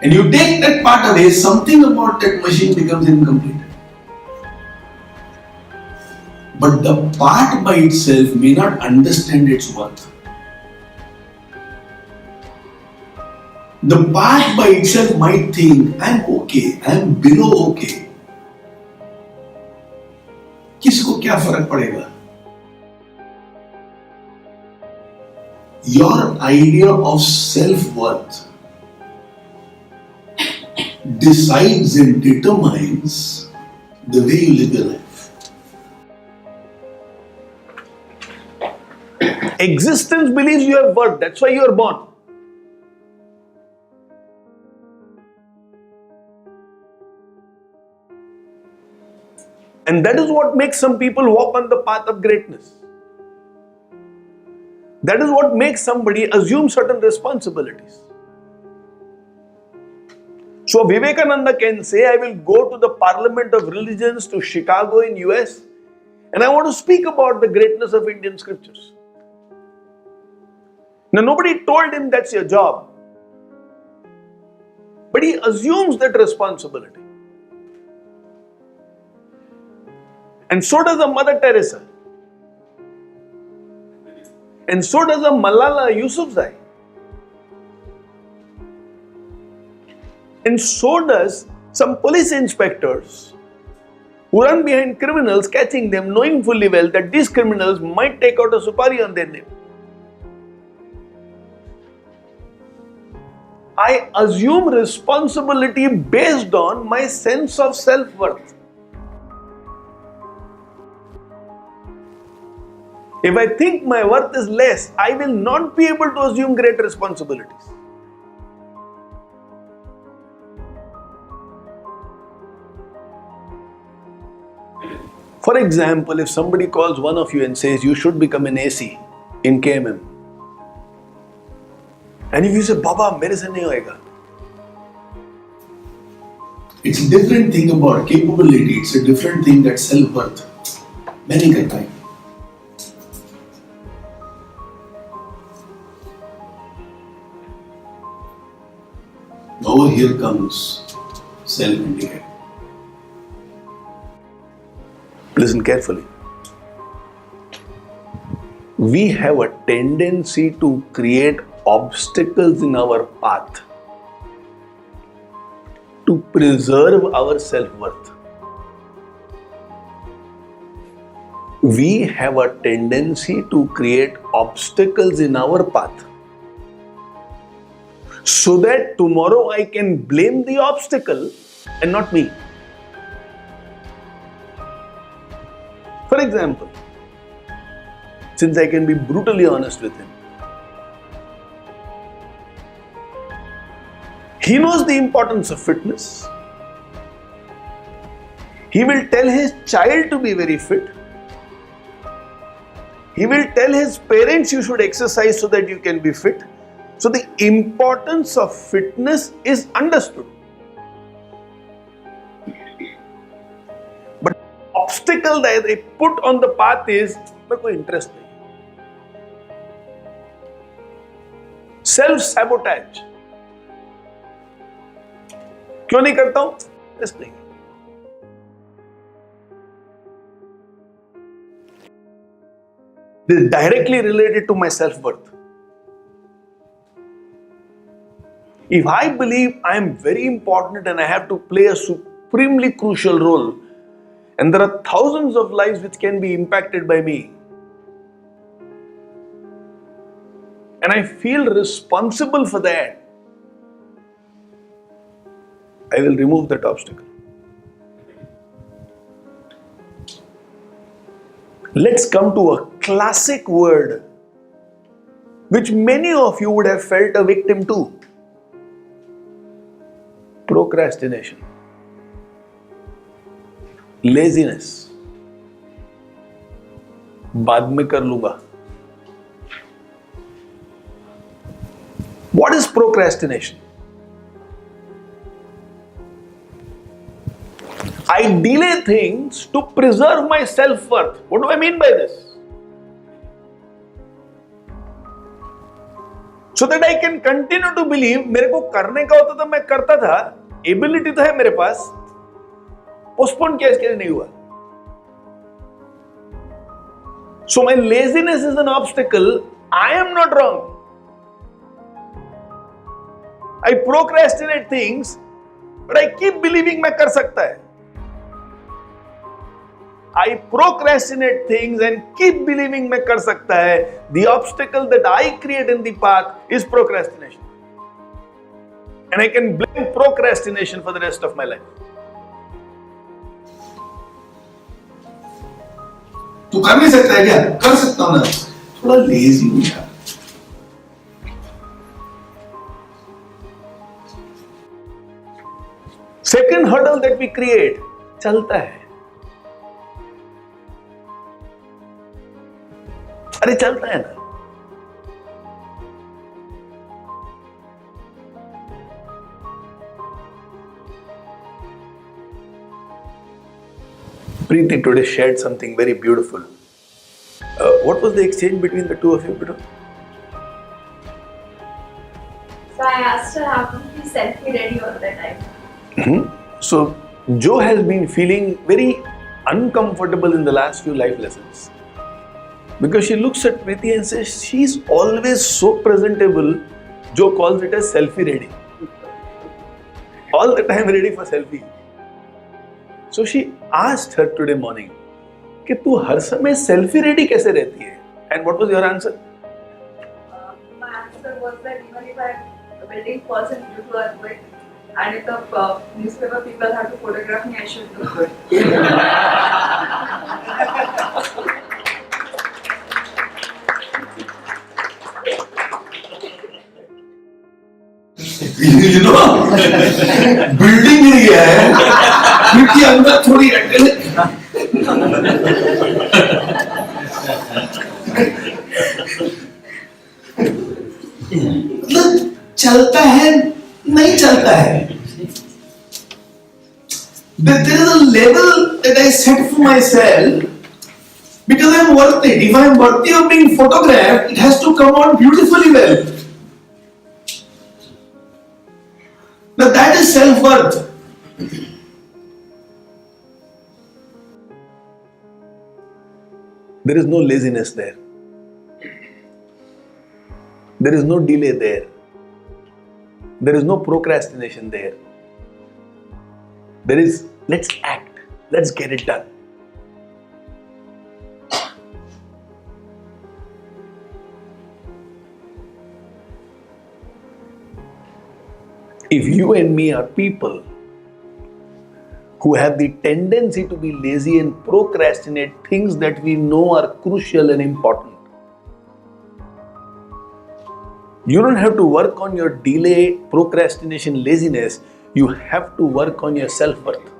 And you take that part away, something about that machine becomes incomplete. But the part by itself may not understand its worth. The part by itself might think, "I'm okay, I'm below okay. किसको क्या फर्क पड़ेगा?" Your idea of self-worth decides and determines the way you live your life. Existence believes you have worth. That's why you are born. And that is what makes some people walk on the path of greatness. That is what makes somebody assume certain responsibilities. So Vivekananda can say, I will go to the Parliament of Religions to Chicago in US and I want to speak about the greatness of Indian scriptures. Now nobody told him that's your job, but he assumes that responsibility. And so does a Mother Teresa. And so does a Malala Yousafzai. And so does some police inspectors who run behind criminals, catching them, knowing fully well that these criminals might take out a supari on their name. I assume responsibility based on my sense of self-worth. If I think my worth is less, I will not be able to assume great responsibilities. For example, if somebody calls one of you and says you should become an AC in KMM, and if you say, Baba, mere se nahi hoega. It's a different thing about capability. It's a different thing that self-worth. मैं नहीं कर पाएंगे. Now here comes self-handicapping. Listen carefully. We have a tendency to create obstacles in our path to preserve our self-worth. We have a tendency to create obstacles in our path so that tomorrow I can blame the obstacle and not me. For example, since I can be brutally honest with him, he knows the importance of fitness. He will tell his child to be very fit. He will tell his parents you should exercise so that you can be fit. So the importance of fitness is understood. But the obstacle that they put on the path is, मेरे को interest नहीं. Self-sabotage. क्यों नहीं करता हूं? Interest नहीं. This is directly related to my self-worth. If I believe I am very important and I have to play a supremely crucial role, and there are thousands of lives which can be impacted by me, and I feel responsible for that, I will remove that obstacle. Let's come to a classic word which many of you would have felt a victim to. Procrastination. Laziness. बाद में कर लूंगा. What is procrastination? I delay things to preserve my self-worth. What do I mean by this? So that I can continue to believe मेरे को करने का होता तो मैं करता था, एबिलिटी तो है मेरे पास, पोस्टपोन किया इसके लिए नहीं हुआ. So my laziness is an obstacle. I am not wrong. I procrastinate things, but I keep believing मैं कर सकता है. I procrastinate things and keep believing मैं कर सकता है. The obstacle that I create in the path is procrastination. And I can blame procrastination for the rest of my life. तू कर नहीं सकता है क्या? कर सकता हूं ना. थोड़ा लेजी हूं यार. Second hurdle that we create, चलता है. अरे चलता है ना. Preeti today shared something very beautiful. What was the exchange between the two of you? So I asked her how to be selfie ready all the time. So, Jo has been feeling very uncomfortable in the last few life lessons because she looks at Preeti and says she's always so presentable. Jo calls it as selfie ready. All the time ready for selfie. So she asked her today morning कि तू हर समय selfie ready कैसे रहती है? And what was your answer? My answer was that even if I'm a building person due to earthquake, and if the newspaper people have to photograph me, I should do it. You know, building गिर गया है क्योंकि अंदर थोड़ी मतलब चलता है नहीं चलता है. There is a level that I set for myself because I'm worth it. If I'm worthy of being photographed, it has to come out beautifully well. Now that is self-worth. There is no laziness there. There is no delay there. There is no procrastination there. There is, let's act, let's get it done. If you and me are people who have the tendency to be lazy and procrastinate things that we know are crucial and important, you don't have to work on your delay, procrastination, laziness. You have to work on your self-worth.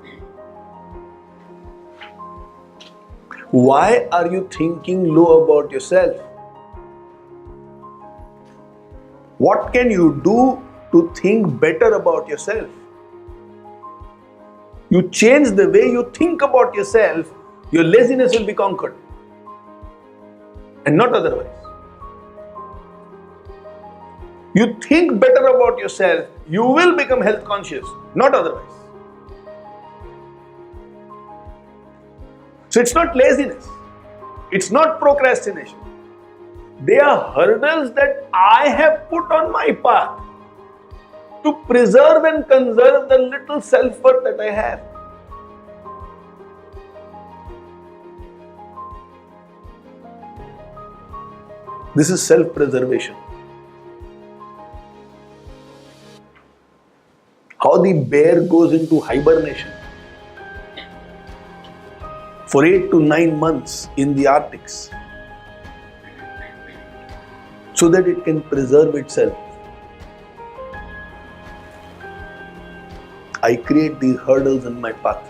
Why are you thinking low about yourself? What can you do to think better about yourself? You change the way you think about yourself, your laziness will be conquered. And not otherwise. You think better about yourself, you will become health conscious, not otherwise. So it's not laziness, it's not procrastination. They are hurdles that I have put on my path to preserve and conserve the little self-worth that I have. This is self-preservation. How the bear goes into hibernation for 8 to 9 months in the Arctics so that it can preserve itself. I create these hurdles in my path.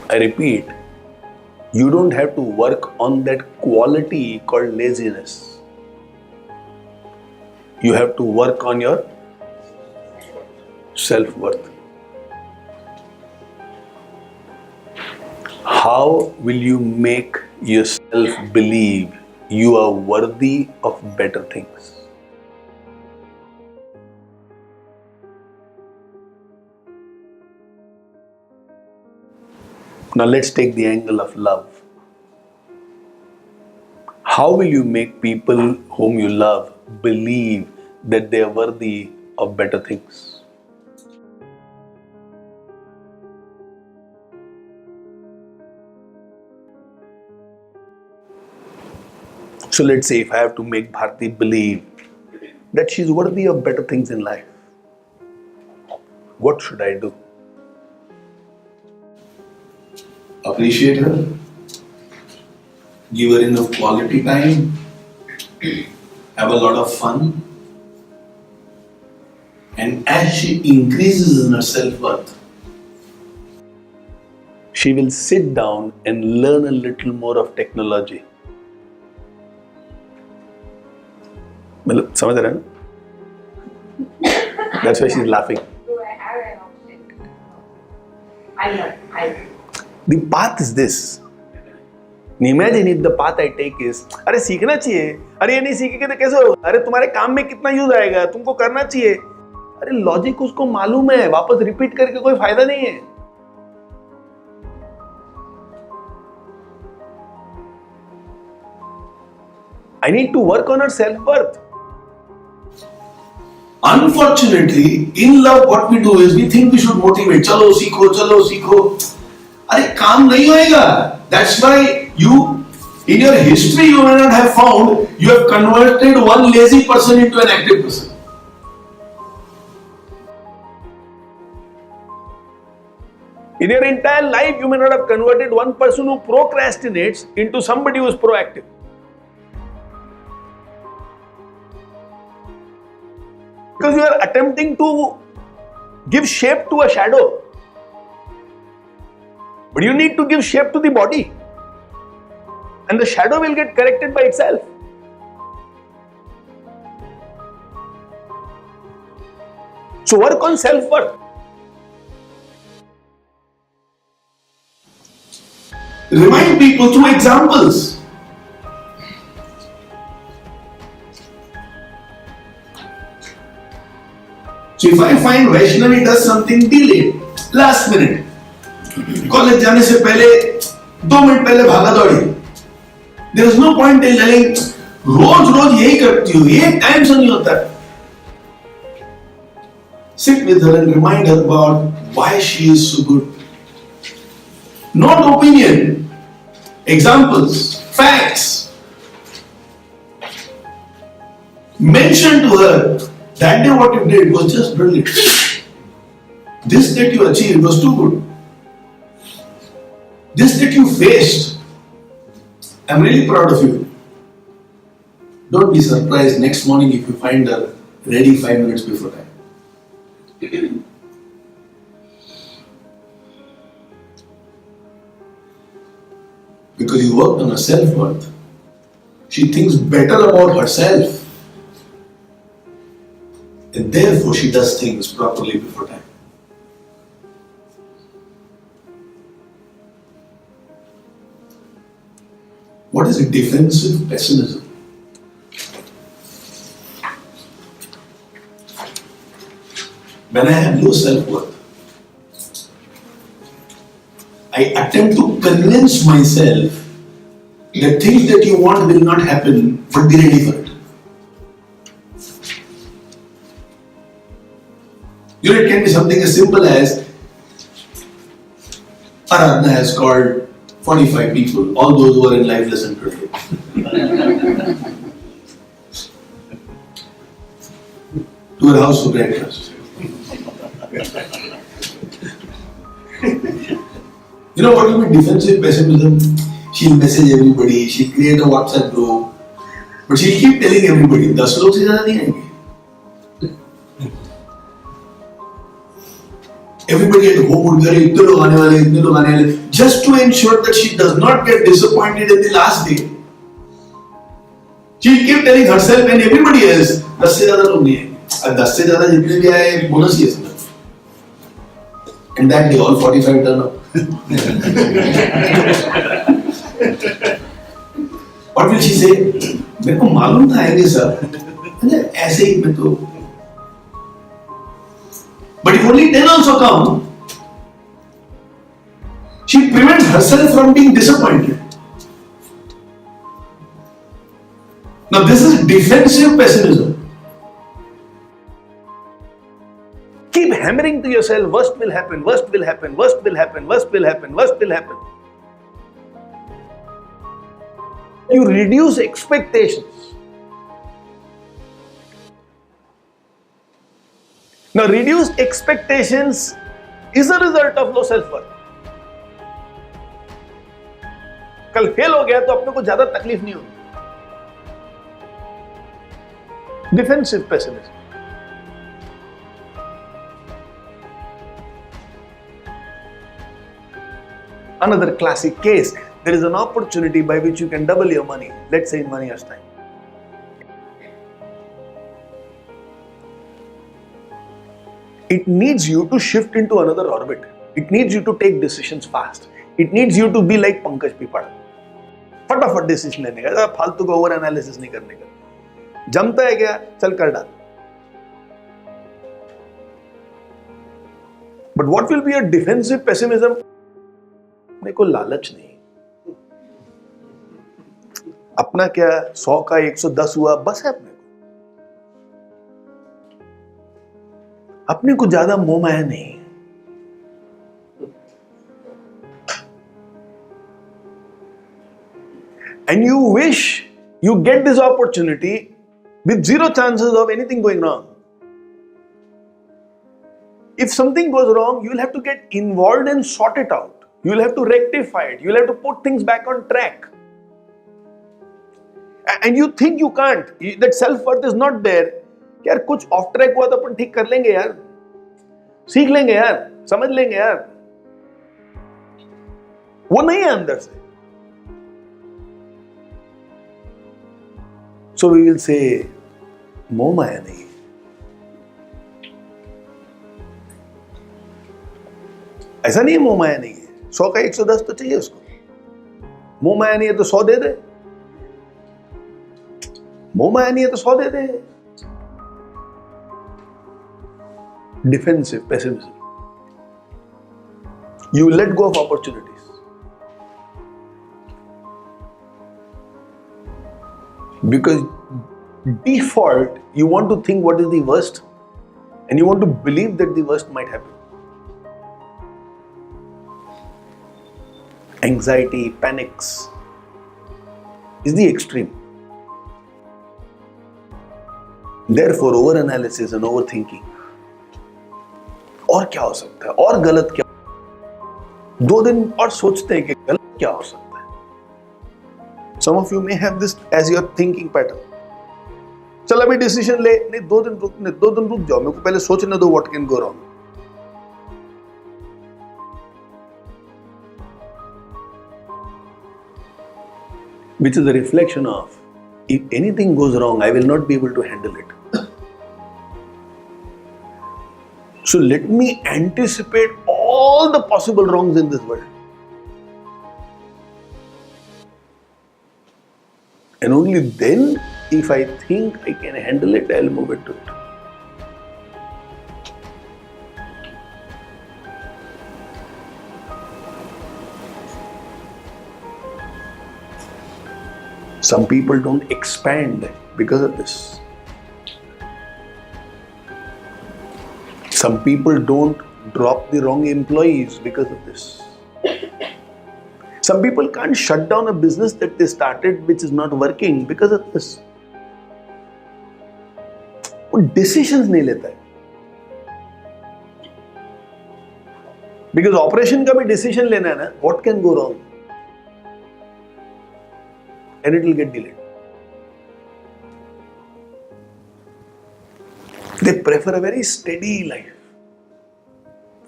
I repeat, you don't have to work on that quality called laziness. You have to work on your self-worth. How will you make yourself believe you are worthy of better things? Now let's take the angle of love. How will you make people whom you love believe that they are worthy of better things? So let's say if I have to make Bharti believe that she's worthy of better things in life, what should I do? Appreciate her, give her enough quality time, have a lot of fun, and as she increases in her self-worth, she will sit down and learn a little more of technology. मतलब समझ रहे हैं ना? That's why she's laughing. Do I have an option? I learn. The path is this. Imagine if the path I take is, अरे सीखना चाहिए, अरे ये नहीं सीखेंगे तो कैसे होगा, अरे तुम्हारे काम में कितना यूज आएगा, तुमको करना चाहिए. अरे लॉजिक उसको मालूम है, वापस रिपीट करके कोई फायदा नहीं है. I need to work on her self-worth. Unfortunately, in love, what we do is we think we should motivate. चलो सीखो, चलो सीखो. अरे काम नहीं होएगा. That's why you, in your history, you may not have found you have converted one lazy person into an active person. In your entire life, you may not have converted one person who procrastinates into somebody who is proactive. Because you are attempting to give shape to a shadow. But you need to give shape to the body. And the shadow will get corrected by itself. So work on self-worth. Remind people through examples. So if I find Vaishnavi does something delayed, last minute, college जाने से पहले 2 minute पहले भागा दौड़ी, there is no point in telling रोज यही करती हूँ, ये टाइम से नहीं होता. Sit with her and remind her about why she is so good. Not opinion, examples, facts. Mention to her that day what you did was just brilliant. This that you achieved was too good. This that you faced, I'm really proud of you. Don't be surprised next morning if you find her ready 5 minutes before time. Because you worked on her self-worth. She thinks better about herself. And therefore she does things properly before time. What is a defensive pessimism? When I have low self-worth, I attempt to convince myself that things that you want will not happen, but be ready for it. You know, it can be something as simple as Aradhana has called 45 people, all those who are in life lesson today. To her house for breakfast. You know what will be defensive pessimism? She'll message everybody, she'll create a WhatsApp group, but she'll keep telling everybody, 10 लोग से ज़्यादा नहीं आएंगे. Everybody at home would be इतने लोग आने वाले, just to ensure that she does not get disappointed in the last day. She'll keep telling herself and everybody else, 10 से ज़्यादा लोग नहीं आएंगे. 10 से ज़्यादा जितने भी आए, bonus ही है सब. And that day, all 45 turn up. What will she say? मेरे को मालूम था आएंगे सर. ऐसे ही मैं तो. But if only 10 also come, she prevents herself from being disappointed. Now this is defensive pessimism. Keep hammering to yourself, worst will happen, worst will happen, worst will happen, worst will happen, worst will happen. You reduce expectations. Now, reduced expectations is a result of low self-worth. कल fail हो गया तो अपने को ज्यादा तकलीफ नहीं होगी. Defensive pessimism. Another classic case, there is an opportunity by which you can double your money, let's say in 1 year's time. It needs you to shift into another orbit. It needs you to take decisions fast. It needs you to be like Pankaj Pipada. फटाफट decision लेने का, फालतू का over analysis नहीं करने का. जमता है क्या, चल कर डाल. But what will be a defensive pessimism? अपने को लालच नहीं. अपना क्या 100 का 110 हुआ बस है अपने को. अपने को ज्यादा मोह माया नहीं. And you wish you get this opportunity with zero chances of anything going wrong. If something goes wrong, you will have to get involved and sort it out. You will have to rectify it. You will have to put things back on track. And you think you can't. That self-worth is not there. यार कुछ off track हुआ तो अपन ठीक कर लेंगे यार. सीख लेंगे यार. समझ लेंगे यार. वो नहीं है अंदर से. So we will say, मोह माया नहीं. ऐसा नहीं है मोह माया नहीं है. 100 का 110 तो चाहिए उसको. मोह माया नहीं है तो 100 दे दे. मोह माया नहीं है तो 100 दे दे. Defensive pessimism. You let go of opportunities. Because default, you want to think what is the worst and you want to believe that the worst might happen. Anxiety, panics is the extreme. Therefore, over-analysis and overthinking. और क्या हो सकता है? और गलत क्या? 2 दिन और सोचते हैं कि गलत क्या हो सकता है? Some of you may have this as your thinking pattern. चल अभी डिसीजन ले. नहीं 2 दिन रुक जाओ. मेरे को पहले सोचने दो what can go wrong. Which is a reflection of, if anything goes wrong, I will not be able to handle it. So let me anticipate all the possible wrongs in this world. And only then, if I think I can handle it, I'll move into it. Some people don't expand because of this. Some people don't drop the wrong employees because of this. Some people can't shut down a business that they started which is not working because of this. वो decisions नहीं लेता है. Because operation का भी decision लेना है ना, what can go wrong? And it will get delayed. They prefer a very steady life,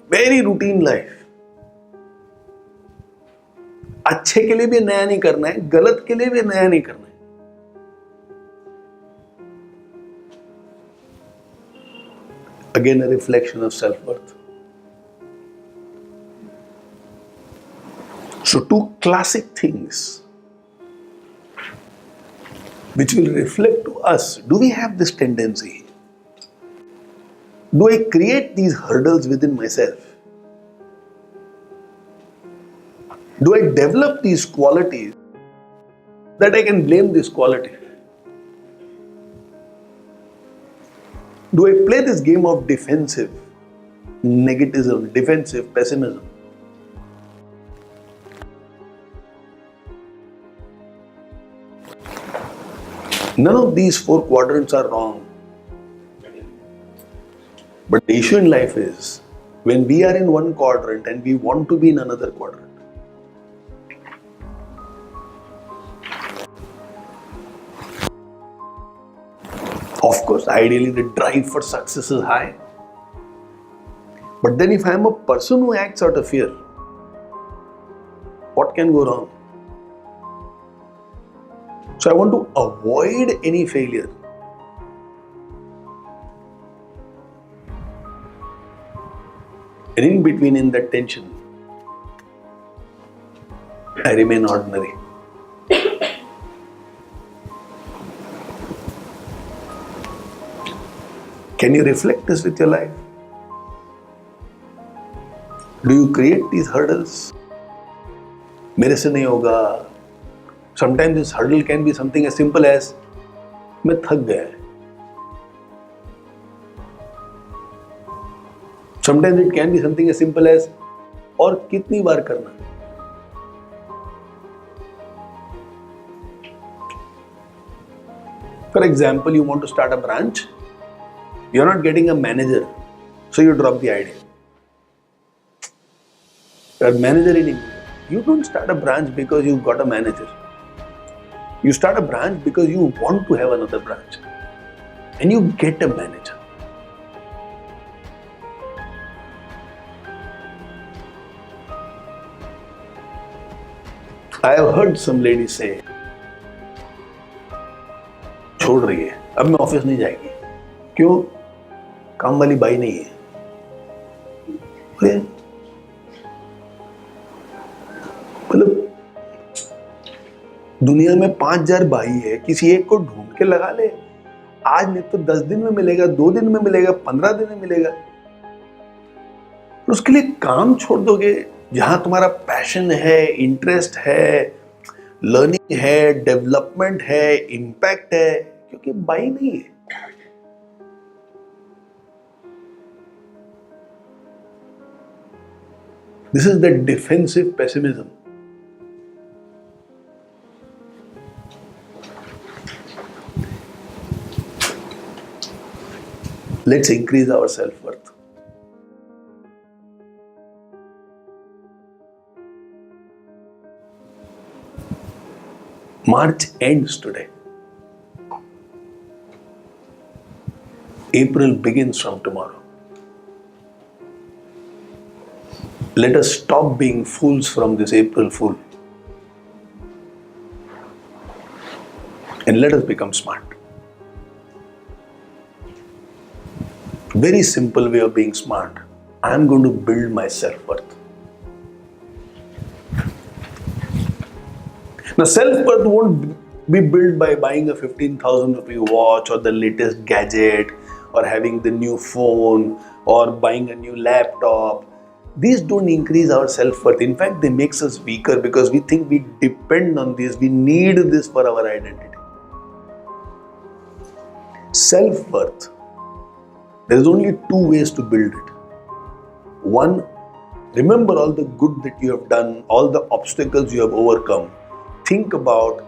very routine life. अच्छे के लिए भी नया नहीं करना है, गलत के लिए भी नया नहीं करना है. Again, a reflection of self-worth. So, 2 classic things which will reflect to us, do we have this tendency? Do I create these hurdles within myself? Do I develop these qualities that I can blame this quality? Do I play this game of defensive negativism, defensive pessimism? None of these 4 quadrants are wrong. But the issue in life is, when we are in one quadrant and we want to be in another quadrant, of course, ideally the drive for success is high. But then if I am a person who acts out of fear, what can go wrong? So I want to avoid any failure. And in between, in that tension, I remain ordinary. Can you reflect this with your life? Do you create these hurdles? मेरे से नहीं होगा. Sometimes this hurdle can be something as simple as मैं थक गया है. Sometimes it can be something as simple as और कितनी बार करना. For example, you want to start a branch. You're not getting a manager, so you drop the idea. You're a manager in India. You don't start a branch because you got a manager. You start a branch because you want to have another branch. And you get a manager. I have heard some ladies say, छोड़ रही है, अब मैं office नहीं जाएगी. क्यों? काम वाली बाई नहीं है. मतलब दुनिया में 5,000 भाई है, किसी एक को ढूंढ के लगा ले. आज नहीं तो 10 दिन में मिलेगा, 2 दिन में मिलेगा, 15 दिन में मिलेगा. तो उसके लिए काम छोड़ दोगे जहां तुम्हारा पैशन है, इंटरेस्ट है, लर्निंग है, डेवलपमेंट है, इम्पैक्ट है, क्योंकि बाई नहीं है. This is the defensive pessimism. Let's increase our self-worth. March ends today. April begins from tomorrow. Let us stop being fools from this April Fool. And let us become smart. Very simple way of being smart. I am going to build my self-worth. Now, self-worth won't be built by buying a 15,000 rupee watch or the latest gadget or having the new phone or buying a new laptop. These don't increase our self-worth. In fact, they make us weaker because we think we depend on this. We need this for our identity. Self-worth. There is only 2 ways to build it. One, remember all the good that you have done, all the obstacles you have overcome. Think about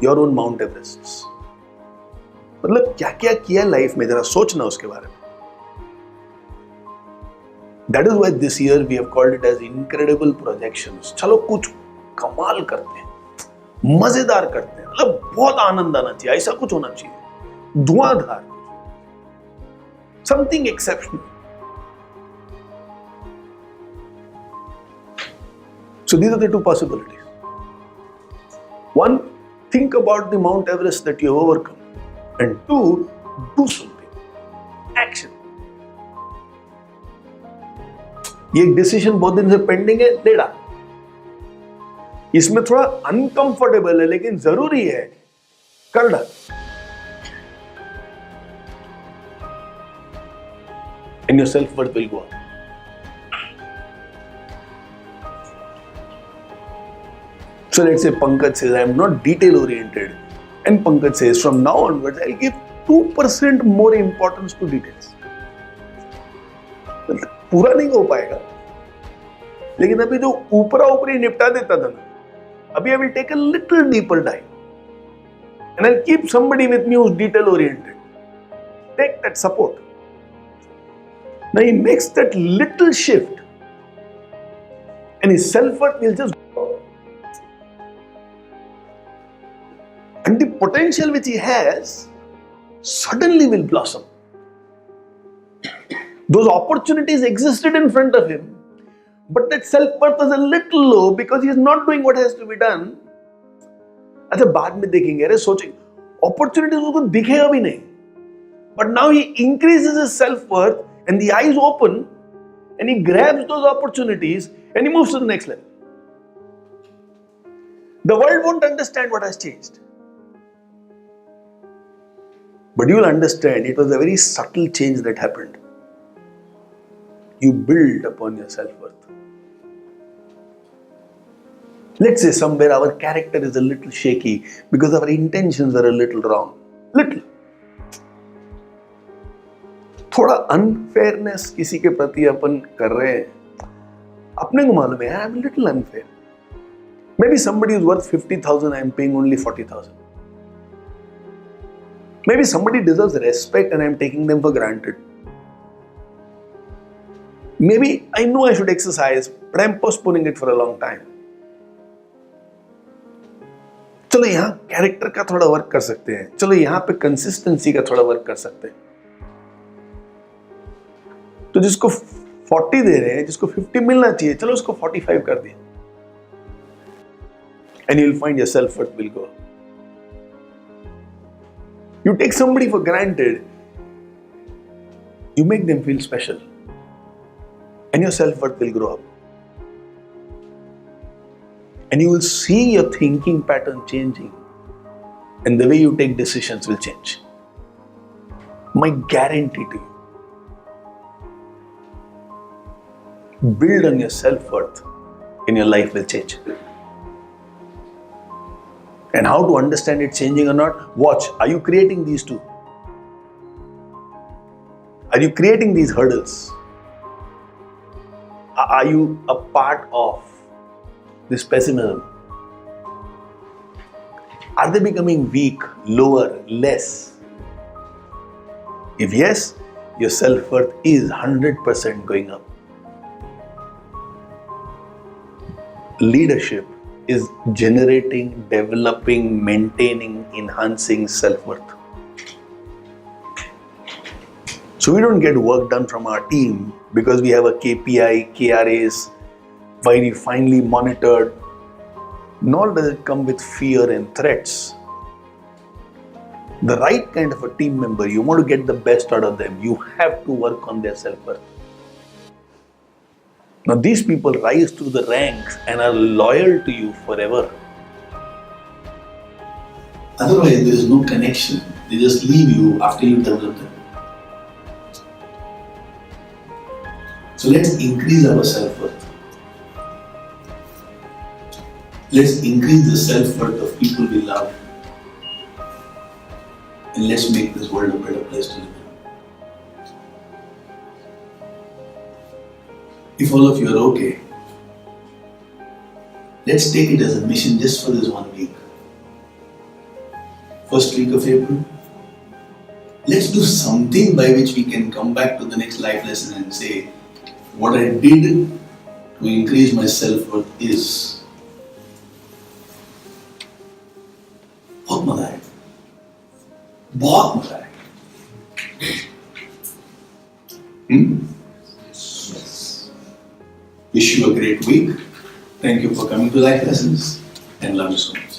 your own Mount Everests. मतलब क्या क्या किया life में, जरा सोचना उसके बारे में. That is why this year we have called it as incredible projections. चलो कुछ कमाल करते हैं, मजेदार करते हैं, मतलब बहुत आनंद आना चाहिए, ऐसा कुछ होना चाहिए, धुआंधार, something exceptional. So these are the 2 possibilities. One, think about the Mount Everest that you have overcome. And 2, do something. Action. ये डिसीजन बहुत दिन से पेंडिंग है, ले डाल. इसमें थोड़ा अनकंफर्टेबल है लेकिन जरूरी है, कर डाल. And your self-worth will go up. So let's say Pankaj says, I am not detail oriented. And Pankaj says, from now onwards, I'll give 2% more importance to details. पूरा नहीं हो पाएगा, लेकिन अभी जो ऊपरा ऊपरी निपटा देता था ना, अभी I will take a little deeper dive. And I'll keep somebody with me who's detail oriented. Take that support. Now he makes that little shift and his self-worth will just go. And the potential which he has suddenly will blossom. Those opportunities existed in front of him, but that self-worth was a little low because he is not doing what has to be done. अच्छा बाद में देखेंगे, अरे सोचेंगे, opportunities उसको दिखेगा भी नहीं. But now he increases his self-worth and the eyes open and he grabs those opportunities and he moves to the next level. The world won't understand what has changed. But you will understand it was a very subtle change that happened. You build upon your self-worth. Let's say somewhere our character is a little shaky because our intentions are a little wrong. Little. थोड़ा unfairness किसी के प्रति अपन कर रहे हैं, अपने को मालूम है, I am a little unfair. Maybe somebody is worth 50,000, I am paying only 40,000. Maybe somebody deserves respect and I am taking them for granted. Maybe I know I should exercise, but I am postponing it for a long time. चलो यहाँ character का थोड़ा work कर सकते हैं, चलो यहाँ पे कंसिस्टेंसी का थोड़ा वर्क कर सकते हैं. तो जिसको 40 दे रहे हैं, जिसको 50 मिलना चाहिए, चलो उसको 45 कर दिए. And you'll find your self-worth will go up. You take somebody for granted, you make them feel special, and your self-worth will grow up. And you will see your thinking pattern changing, and the way you take decisions will change. My guarantee to you. Build on your self-worth, and your life will change. And how to understand it changing or not? Watch. Are you creating these two? Are you creating these hurdles? Are you a part of this pessimism? Are they becoming weak, lower, less? If yes, your self-worth is 100% going up. Leadership is generating, developing, maintaining, enhancing self-worth. So we don't get work done from our team because we have a KPI, KRAs, very finely monitored, nor does it come with fear and threats. The right kind of a team member, you want to get the best out of them, you have to work on their self-worth. Now these people rise through the ranks and are loyal to you forever. Otherwise there is no connection. They just leave you after you develop them. So let's increase our self-worth. Let's increase the self-worth of people we love. And let's make this world a better place to live in. If all of you are okay, let's take it as a mission just for this 1 week. First week of April, let's do something by which we can come back to the next life lesson and say, what I did to increase my self-worth is बहुत मजा है, बहुत मजा है. Wish you a great week. Thank you for coming to Life Lessons and love you so much.